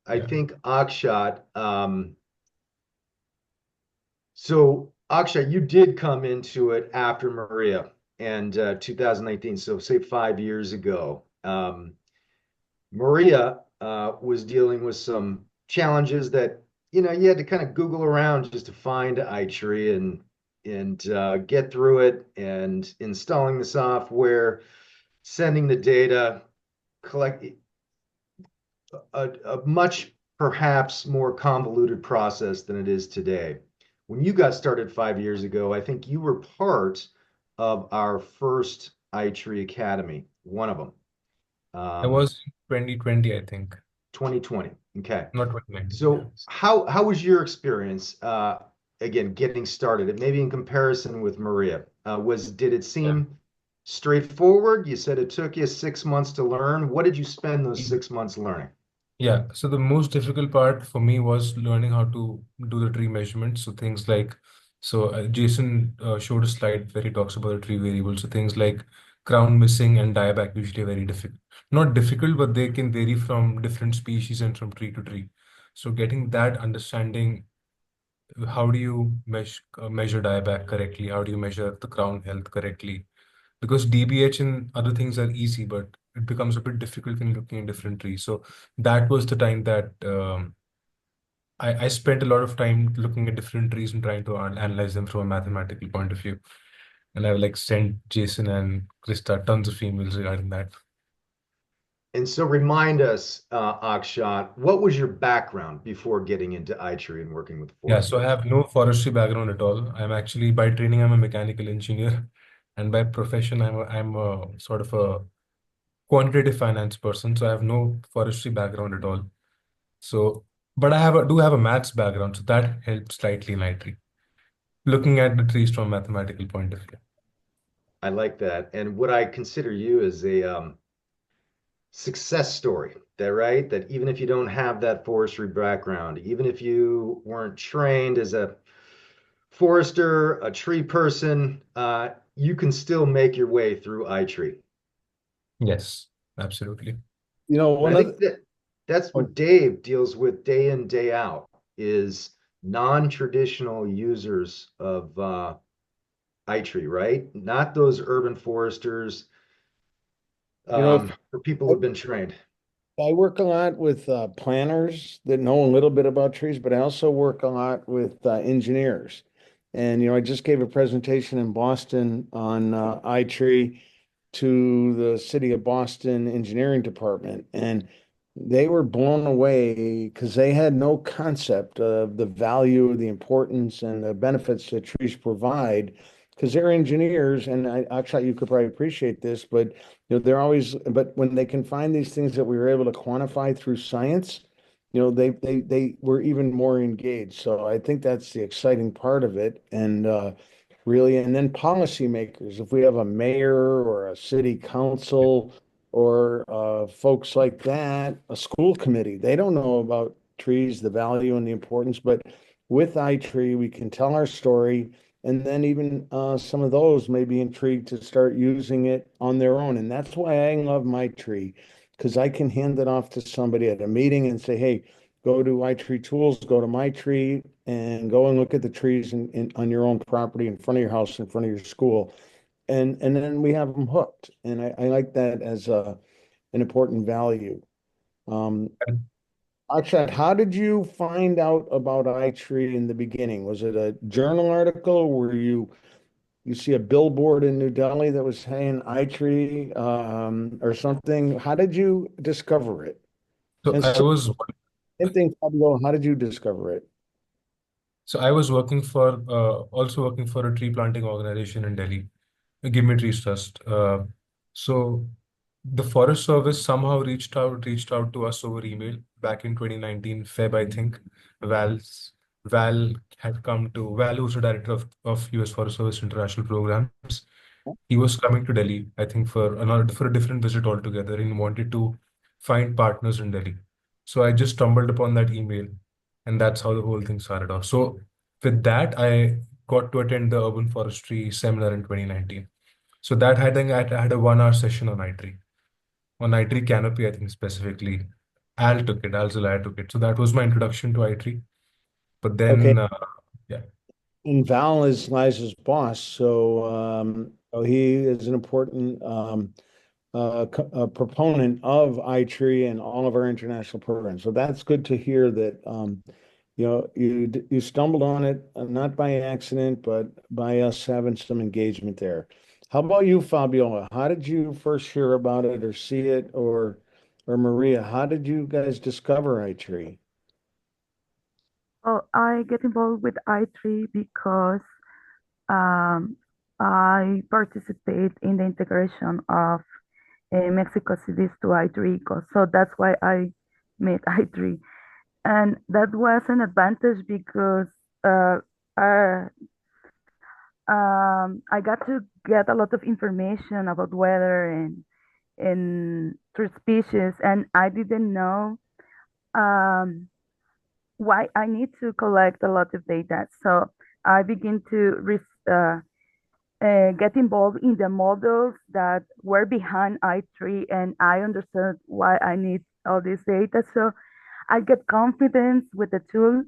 I Yeah. think Akshat, so Akshat, you did come into it after Maria and 2019, so say 5 years ago. Maria was dealing with some challenges that you had to kind of Google around just to find iTree and get through it and installing the software, sending the data, collect a much perhaps more convoluted process than it is today. When you got started 5 years ago, I think you were part of our first iTree Academy, one of them. I was 2020, I think, 2020. Okay. not 2019. Yeah. So how was your experience again getting started? And maybe in comparison with Maria, did it seem straightforward? You said it took you 6 months to learn. What did you spend those Yeah. 6 months learning? Yeah. So the most difficult part for me was learning how to do the tree measurements. So things like, Jason showed a slide where he talks about the tree variables. So things like crown missing and dieback usually are very difficult. Not difficult, but they can vary from different species and from tree to tree. So getting that understanding, how do you measure dieback correctly? How do you measure the crown health correctly? Because DBH and other things are easy, but it becomes a bit difficult when looking at different trees. So that was the time that I spent a lot of time looking at different trees and trying to analyze them from a mathematical point of view. And I've like sent Jason and Krista tons of emails regarding that. And so remind us, Akshat, what was your background before getting into iTree and working with Yeah, so I foresters? have no forestry background at all. I'm actually by training, I'm a mechanical engineer, and by profession, I'm a sort of a quantitative finance person. So I have no forestry background at all. So, but do have a maths background, so that helps slightly in IT, looking at the trees from a mathematical point of view. I like that. And what I consider you as a success story, that right? That even if you don't have that forestry background, even if you weren't trained as a forester, a tree person, you can still make your way through iTree. Yes, absolutely. And one I of think that that's oh, what Dave deals with day in, day out is non-traditional users of iTree, right? Not those urban foresters if for people who've been trained. I work a lot with planners that know a little bit about trees, but I also work a lot with engineers. And, I just gave a presentation in Boston on iTree to the City of Boston Engineering Department. And they were blown away because they had no concept of the value, the importance, and the benefits that trees provide. Because they're engineers, and actually, you could probably appreciate this, but they're always, but when they can find these things that we were able to quantify through science, they were even more engaged. So I think that's the exciting part of it. And really, and then policymakers, if we have a mayor or a city council or folks like that, a school committee, they don't know about trees, the value and the importance, but with iTree, we can tell our story. And then even some of those may be intrigued to start using it on their own. And that's why I love my tree, because I can hand it off to somebody at a meeting and say, hey, go to iTree Tools, go to my tree, and go and look at the trees on your own property, in front of your house, in front of your school. And then we have them hooked. And I like that as an important value. Um, Akshat, how did you find out about iTree in the beginning? Was it a journal article? Were you see a billboard in New Delhi that was saying iTree or something? How did you discover it? So And I so, was same thing, Fabio, how did you discover it? so I was working for also working for a tree planting organization in Delhi, Give Me Trees Trust. So the Forest Service somehow reached out to us over email back in 2019 Feb, I think. Val's Val had come to Val, who's the director of US Forest Service International Programs. He was coming to Delhi, I think, for a different visit altogether, and wanted to find partners in Delhi. So I just stumbled upon that email, and that's how the whole thing started off. So with that, I got to attend the urban forestry seminar in 2019. So that I had a 1 hour session on iTree canopy, I think specifically. Al Zalai took it. So that was my introduction to iTree. But Okay. then, yeah. And Val is Liza's boss, so he is an important a proponent of iTree and all of our international programs. So that's good to hear that you stumbled on it not by accident, but by us having some engagement there. How about you, Fabiola? How did you first hear about it or see it, or Maria? How did you guys discover iTree? Well, I get involved with I3 because um, I participate in the integration of Mexico cities to I3 ecos. So that's why I made I3. And that was an advantage because uh, uh, I got to get a lot of information about weather and tree species, and I didn't know um, why I need to collect a lot of data. So I begin to get involved in the models that were behind I3, and I understood why I need all this data. So I get confidence with the tool.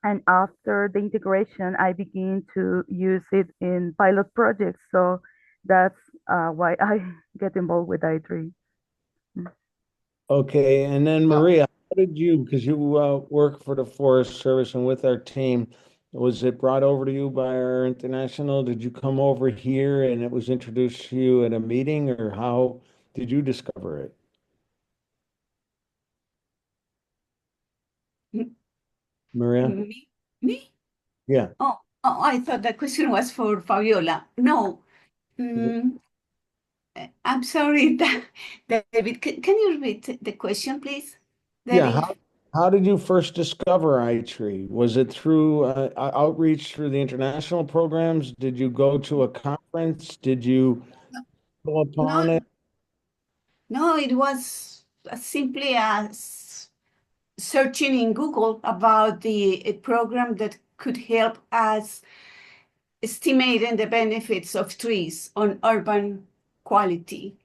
And after the integration, I begin to use it in pilot projects. So that's why I get involved with I3. Okay, and then Maria, how did you, because you work for the Forest Service and with our team, was it brought over to you by our international? Did you come over here and it was introduced to you at a meeting, or how did you discover it? Maria? Me? Me? Yeah. I thought the question was for Fabiola. No. Mm, I'm sorry, David. Can you repeat the question, please? Yeah, David? how did you first discover iTree? Was it through outreach through the international programs? Did you go to a conference? Did you go No, upon it? no, it was as simply as searching in Google about a program that could help us estimating the benefits of trees on urban quality.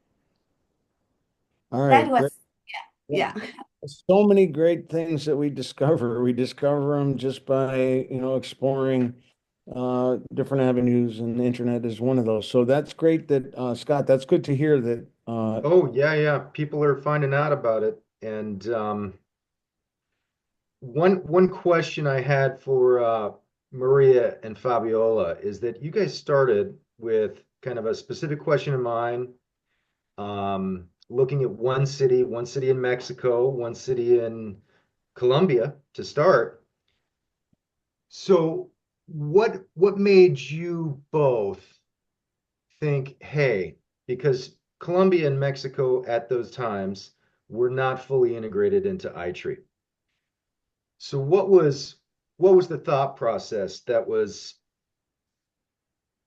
All That right, great. was, Yeah. yeah. So many great things that we discover. We discover them just by, exploring different avenues, and the internet is one of those. So that's great that Scott, that's good to hear that Oh, yeah, yeah. People are finding out about it. And one question I had for Maria and Fabiola is that you guys started with kind of a specific question in mind, looking at one city in Mexico, one city in Colombia to start. So what made you both think, hey, because Colombia and Mexico at those times were not fully integrated into iTree. So what was the thought process that was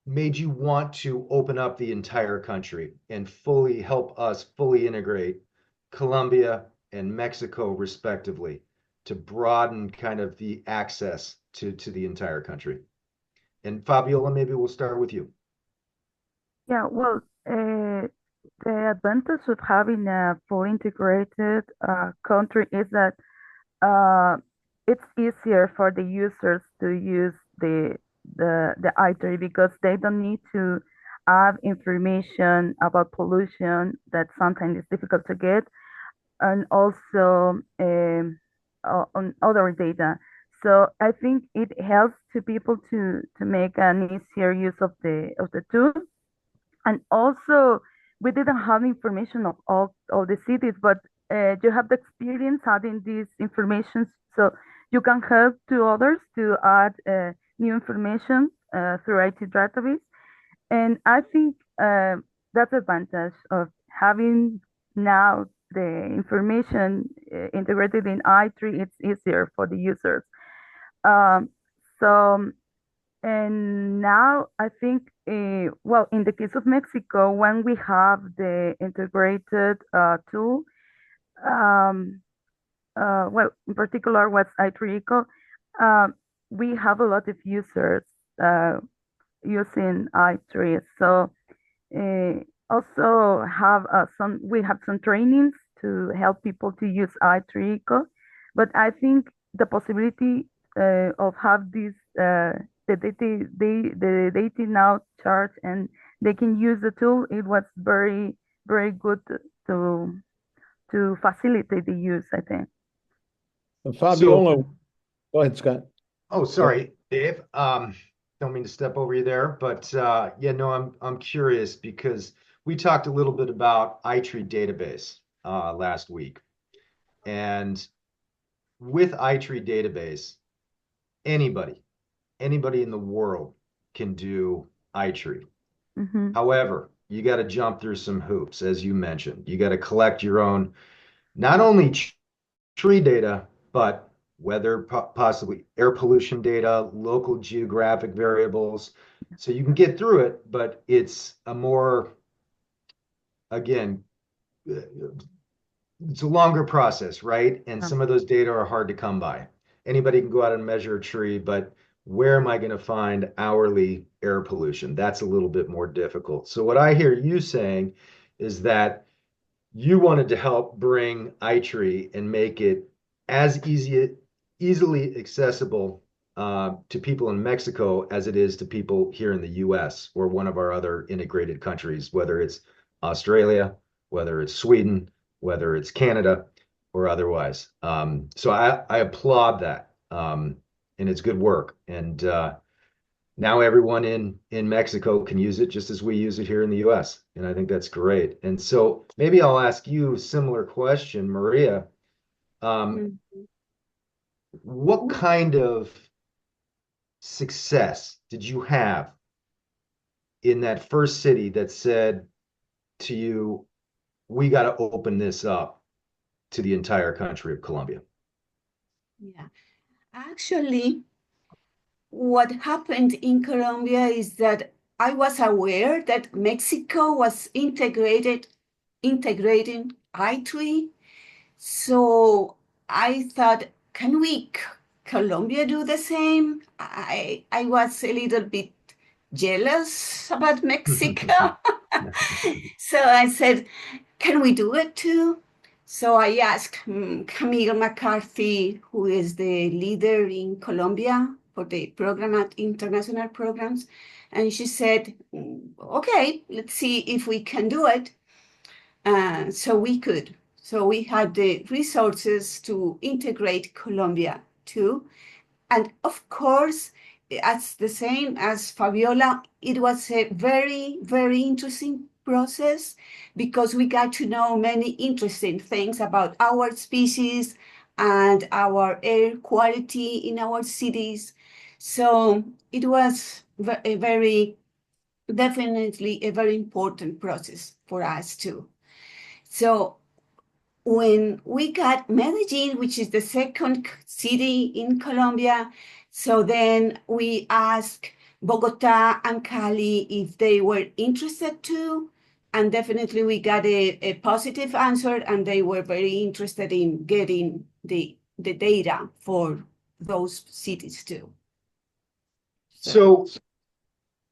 made you want to open up the entire country and fully help us fully integrate Colombia and Mexico respectively to broaden kind of the access to the entire country? And Fabiola, maybe we'll start with you. Yeah, well, the advantage of having a fully integrated country is that it's easier for the users to use the iTree because they don't need to add information about pollution that sometimes is difficult to get, and also on other data. So I think it helps to people to make an easier use of the tool. And also, we didn't have information of all the cities, but you have the experience adding this information, so you can help to others to add new information through IT database. And I think that's the advantage of having now the information integrated in iTree. It's easier for the users. Um, so and now I think, well, in the case of Mexico, when we have the integrated tool, um, well, in particular, what's iTree, um, we have a lot of users using iTree. So also have we have some trainings to help people to use iTree, but I think the possibility of have this the data now charge and they can use the tool, it was very good to facilitate the use, I think. Fabiola, go ahead, Scott. Oh, sorry, Dave. Don't mean to step over you there, but yeah, no, I'm curious because we talked a little bit about iTree database last week, and with iTree database, anybody in the world can do iTree. Mm-hmm. However, you got to jump through some hoops, as you mentioned. You got to collect your own, not only tree data, but weather, possibly air pollution data, local geographic variables. So you can get through it, but it's a more, again, it's a longer process, right? And some of those data are hard to come by. Anybody can go out and measure a tree, but where am I going to find hourly air pollution? That's a little bit more difficult. So what I hear you saying is that you wanted to help bring iTree and make it as easily accessible to people in Mexico as it is to people here in the US or one of our other integrated countries, whether it's Australia, whether it's Sweden, whether it's Canada or otherwise. So I applaud that. And it's good work. And now everyone in Mexico can use it just as we use it here in the US. And I think that's great. And so maybe I'll ask you a similar question, Maria. What kind of success did you have in that first city that said to you, we got to open this up to the entire country of Colombia? Yeah, actually, what happened in Colombia is that I was aware that Mexico was integrating iTree. So I thought, can we Colombia do the same? I was a little bit jealous about Mexico. So I said, can we do it too? So I asked Camille McCarthy, who is the leader in Colombia for the program at international programs. And she said, okay, let's see if we can do it. So we could. So we had the resources to integrate Colombia too. And of course, as the same as Fabiola, it was a very, very interesting process because we got to know many interesting things about our species and our air quality in our cities. So it was a very, definitely a very important process for us too. So when we got Medellin, which is the second city in Colombia, so then we asked Bogota and Cali if they were interested too. And definitely we got a positive answer, and they were very interested in getting the data for those cities too. So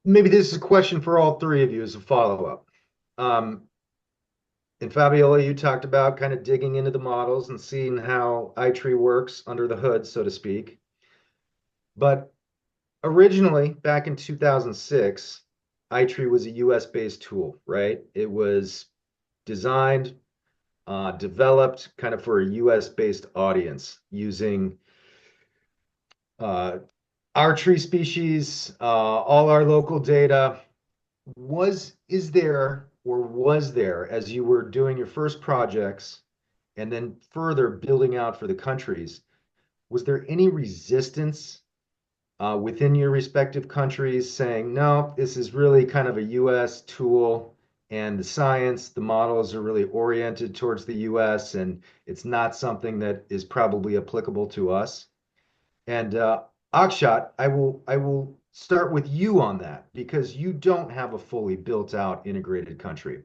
maybe this is a question for all three of you as a follow-up. And Fabiola, you talked about kind of digging into the models and seeing how iTree works under the hood, so to speak. But originally, back in 2006, iTree was a US-based tool, right? It was designed, developed kind of for a US-based audience using our tree species, all our local data. Is there or was there, as you were doing your first projects and then further building out for the countries, was there any resistance within your respective countries saying, no, this is really kind of a US tool and the science, the models are really oriented towards the US and it's not something that is probably applicable to us? And Akshat, I will start with you on that because you don't have a fully built out integrated country.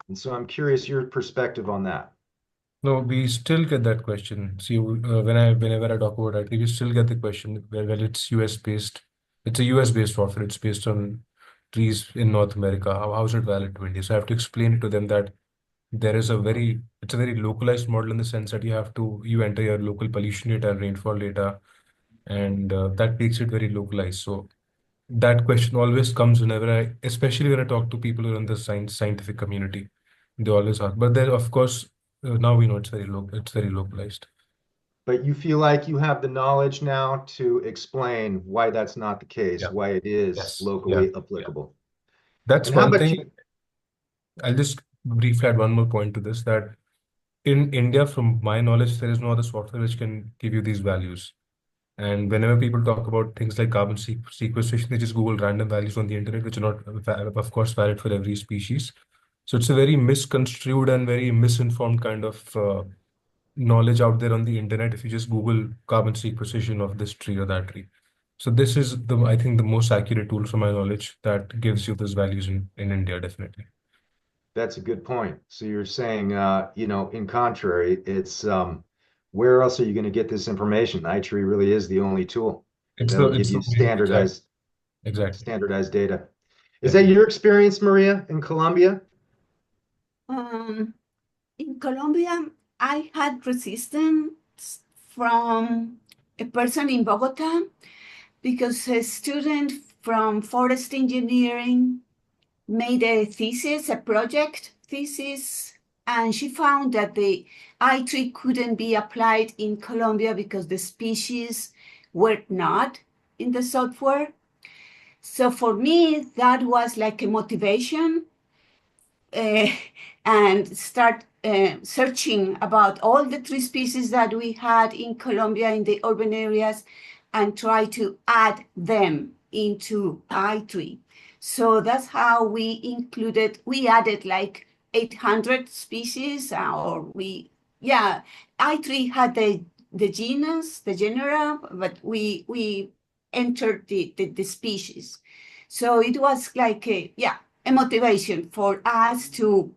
And so I'm curious your perspective on that. No, we still get that question. See, whenever I talk about IT, we still get the question, well, it's US based. It's a US based software. It's based on trees in North America. How is it valid to India? So I have to explain it to them that it's a very localized model in the sense that you enter your local pollution data and rainfall data, and that makes it very localized. So that question always comes especially when I talk to people who are in the scientific community. They always ask. But then, of course, now we know it's very localized. But you feel like you have the knowledge now to explain why that's not the case, Yeah. why it is Yes. Yeah. locally Yeah. applicable. That's And how one about thing. you? I'll just briefly add one more point to this, that in India, from my knowledge, there is no other software which can give you these values. And whenever people talk about things like carbon sequestration, they just Google random values on the internet, which are not, of course, valid for every species. So it's a very misconstrued and very misinformed kind of knowledge out there on the internet if you just Google carbon sequestration of this tree or that tree. So this is I think, the most accurate tool from my knowledge that gives you those values in India, definitely. That's a good point. So you're saying, in contrary, it's where else are you going to get this information? iTree really is the only tool, and that'll give It's the you way, exactly. standardized data. Is that Yeah. your experience, Maria, in Colombia? Um, in Colombia, I had resistance from a person in Bogota because a student from forest engineering made a project thesis, and she found that the I-tree couldn't be applied in Colombia because the species were not in the software. So for me, that was like a motivation uh, and start searching about all the tree species that we had in Colombia in the urban areas and try to add them into I-tree. So that's how we added like 800 species, I-tree had the genus, the genera, but we entered the species. So it was like a motivation for us to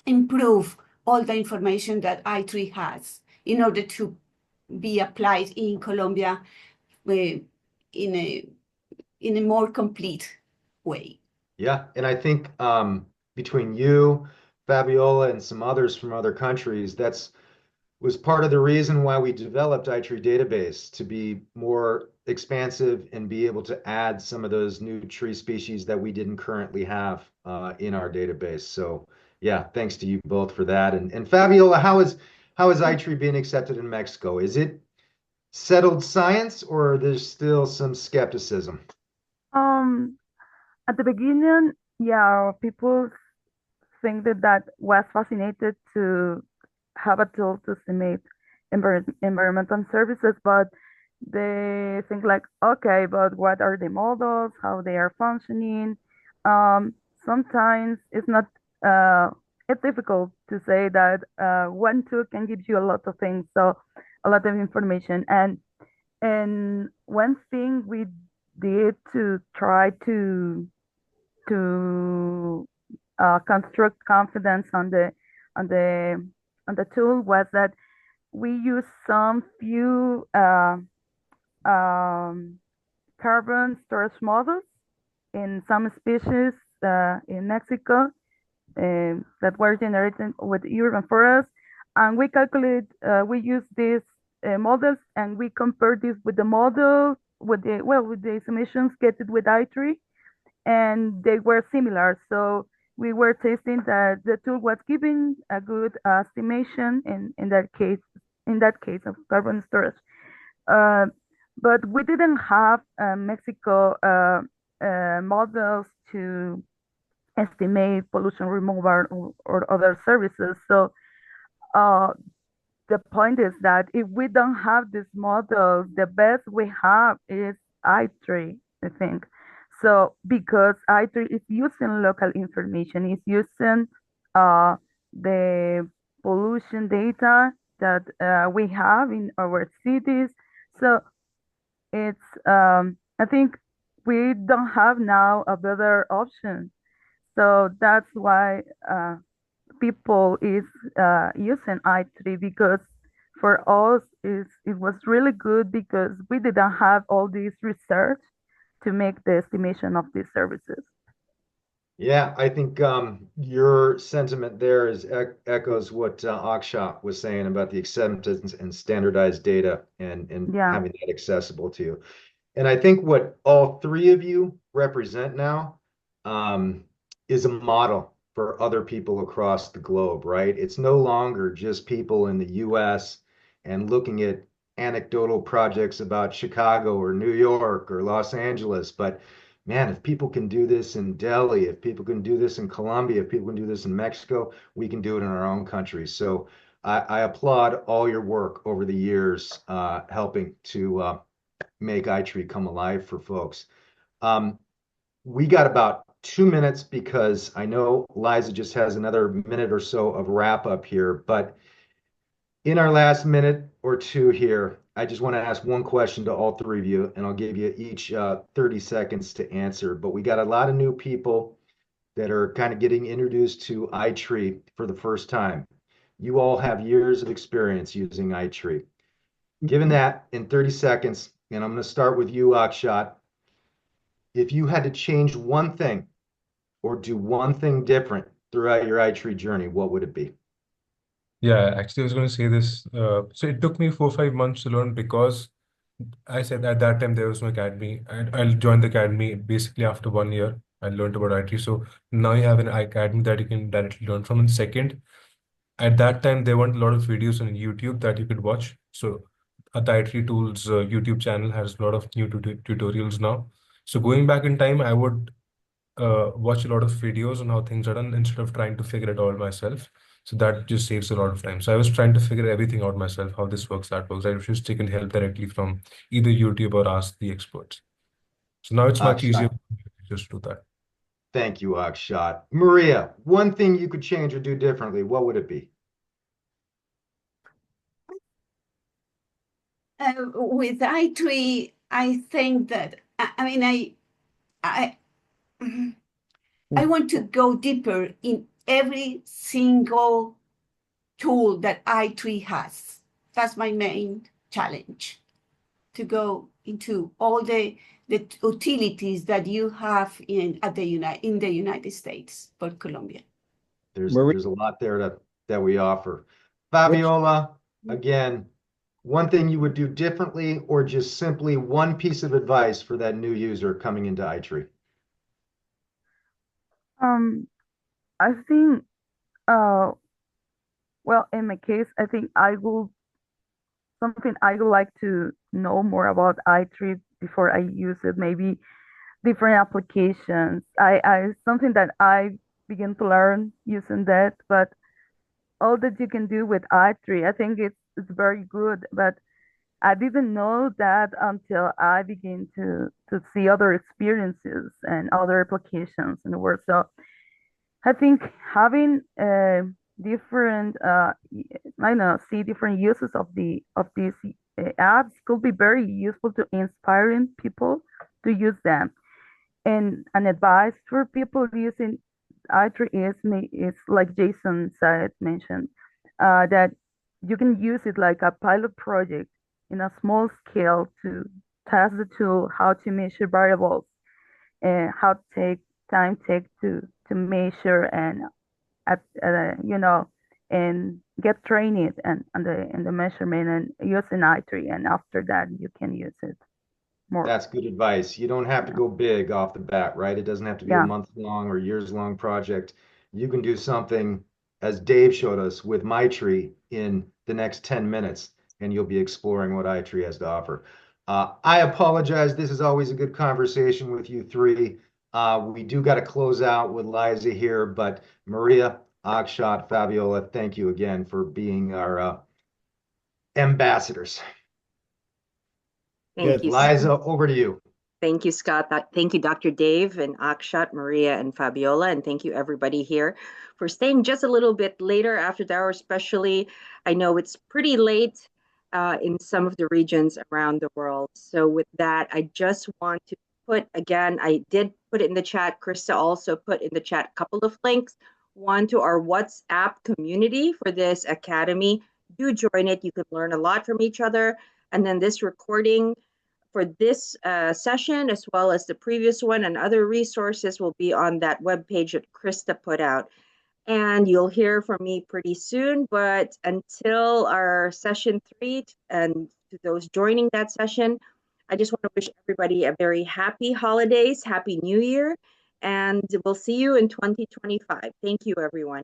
improve all the information that I3 has in order to be applied in Colombia in a more complete way. Yeah, and I think between you, Fabiola, and some others from other countries, that's was part of the reason why we developed iTree database to be more expansive and be able to add some of those new tree species that we didn't currently have in our database. So Yeah, thanks to you both for that. And Fabiola, how is iTree being accepted in Mexico? Is it settled science or there's still some skepticism? Um, at the beginning, yeah, people think that was fascinated to have a tool to estimate environmental services, but they think like, okay, but what are the models, how they are functioning? Um, Sometimes uh, it's difficult to say that one tool can give you a lot of things, so a lot of information. And one thing we did to try to construct confidence on the on the tool was that we use some few um, carbon storage models in some species in Mexico that were generated with urban forests, and we calculate we use these models and we compare this with the model with the estimations get it with I3, and they were similar. So we were testing that the tool was giving a good estimation in that case of carbon storage. Uh, but we didn't have Mexico models to estimate pollution removal or other services. So uh, the point is that if we don't have this model, the best we have is I3, I think. So because I3 is using local information, it's using uh, the pollution data that we have in our cities. So it's I think we don't have now a better option. So that's why people is using I3 because for us it was really good because we didn't have all this research to make the estimation of these services. Yeah, I think your sentiment there is echoes what Akshat was saying about the acceptance and standardized data and Yeah. having that accessible to you. And I think what all three of you represent now um, is a model for other people across the globe, right? It's no longer just people in the US and looking at anecdotal projects about Chicago or New York or Los Angeles, but man, if people can do this in Delhi, if people can do this in Colombia, if people can do this in Mexico, we can do it in our own country. So I applaud all your work over the years helping to make iTree come alive for folks. Um, we got about 2 minutes because I know Liza just has another minute or so of wrap up here, but in our last minute or two here, I just want to ask one question to all three of you, and I'll give you each 30 seconds to answer. But we got a lot of new people that are kind of getting introduced to iTree for the first time. You all have years of experience using iTree. Given that, in 30 seconds, and I'm going to start with you, Akshat, if you had to change one thing or do one thing different throughout your iTree journey, what would it be? Yeah, actually, I was going to say this. So it took me 4 or 5 months to learn because I said at that time there was no academy. I joined the academy basically after 1 year. I learned about IT. So now you have an academy that you can directly learn from. And second, at that time there weren't a lot of videos on YouTube that you could watch. So the IT Tools YouTube channel has a lot of new tutorials now. So going back in time, I would watch a lot of videos on how things are done instead of trying to figure it all myself. So that just saves a lot of time. So I was trying to figure everything out myself, how this works, that works. I was just taking help directly from either YouTube or ask the experts. So now it's much easier Akshat. to just do that. Thank you, Akshat. Maria, one thing you could change or do differently, what would it be? With I3, I think that I mean I I want to go deeper in every single tool that I3 has. That's my main challenge, to go into all the utilities that you have in the United States for Colombia. Marie, There's a lot there that we offer. which Fabiola, again, one thing you would do differently or just simply one piece of advice for that new user coming into iTree? Um, I think Uh, well, in my case, I think something I would like to know more about iTree before I use it. Maybe different applications. Something that I begin to learn using that, but all that you can do with iTree, I think it's very good. But I didn't know that until I begin to see other experiences and other applications in the world. So I think having different, I don't know, see different uses of these apps could be very useful to inspiring people to use them. And an advice for people using iTree is like Jason said mentioned, that you can use it like a pilot project in a small scale to test the tool, how to measure variables, and how to take to measure and you know, and get trained and the measurement and using iTree, and after that you can use it more. That's good advice. You don't have to Yeah. go big off the bat, right? It doesn't have to be a Yeah. month-long or years-long project. You can do something, as Dave showed us, with MyTree in the next 10 minutes, and you'll be exploring what iTree has to offer. I apologize. This is always a good conversation with you three. We do got to close out with Liza here, but Maria, Akshat, Fabiola, thank you again for being our ambassadors. Thank you. Liza, over to you. Thank you, Scott. Thank you, Dr. Dave and Akshat, Maria, and Fabiola. And thank you, everybody here, for staying just a little bit later after the hour, especially. I know it's pretty late in some of the regions around the world. So with that, I just want to put, again, I did put it in the chat. Krista also put in the chat a couple of links. One to our WhatsApp community for this academy. Do join it. You can learn a lot from each other. And then this recording for this session, as well as the previous one and other resources, will be on that webpage that Krista put out. And you'll hear from me pretty soon, but until our session 3, and to those joining that session, I just want to wish everybody a very happy holidays, happy new year, and we'll see you in 2025. Thank you, everyone.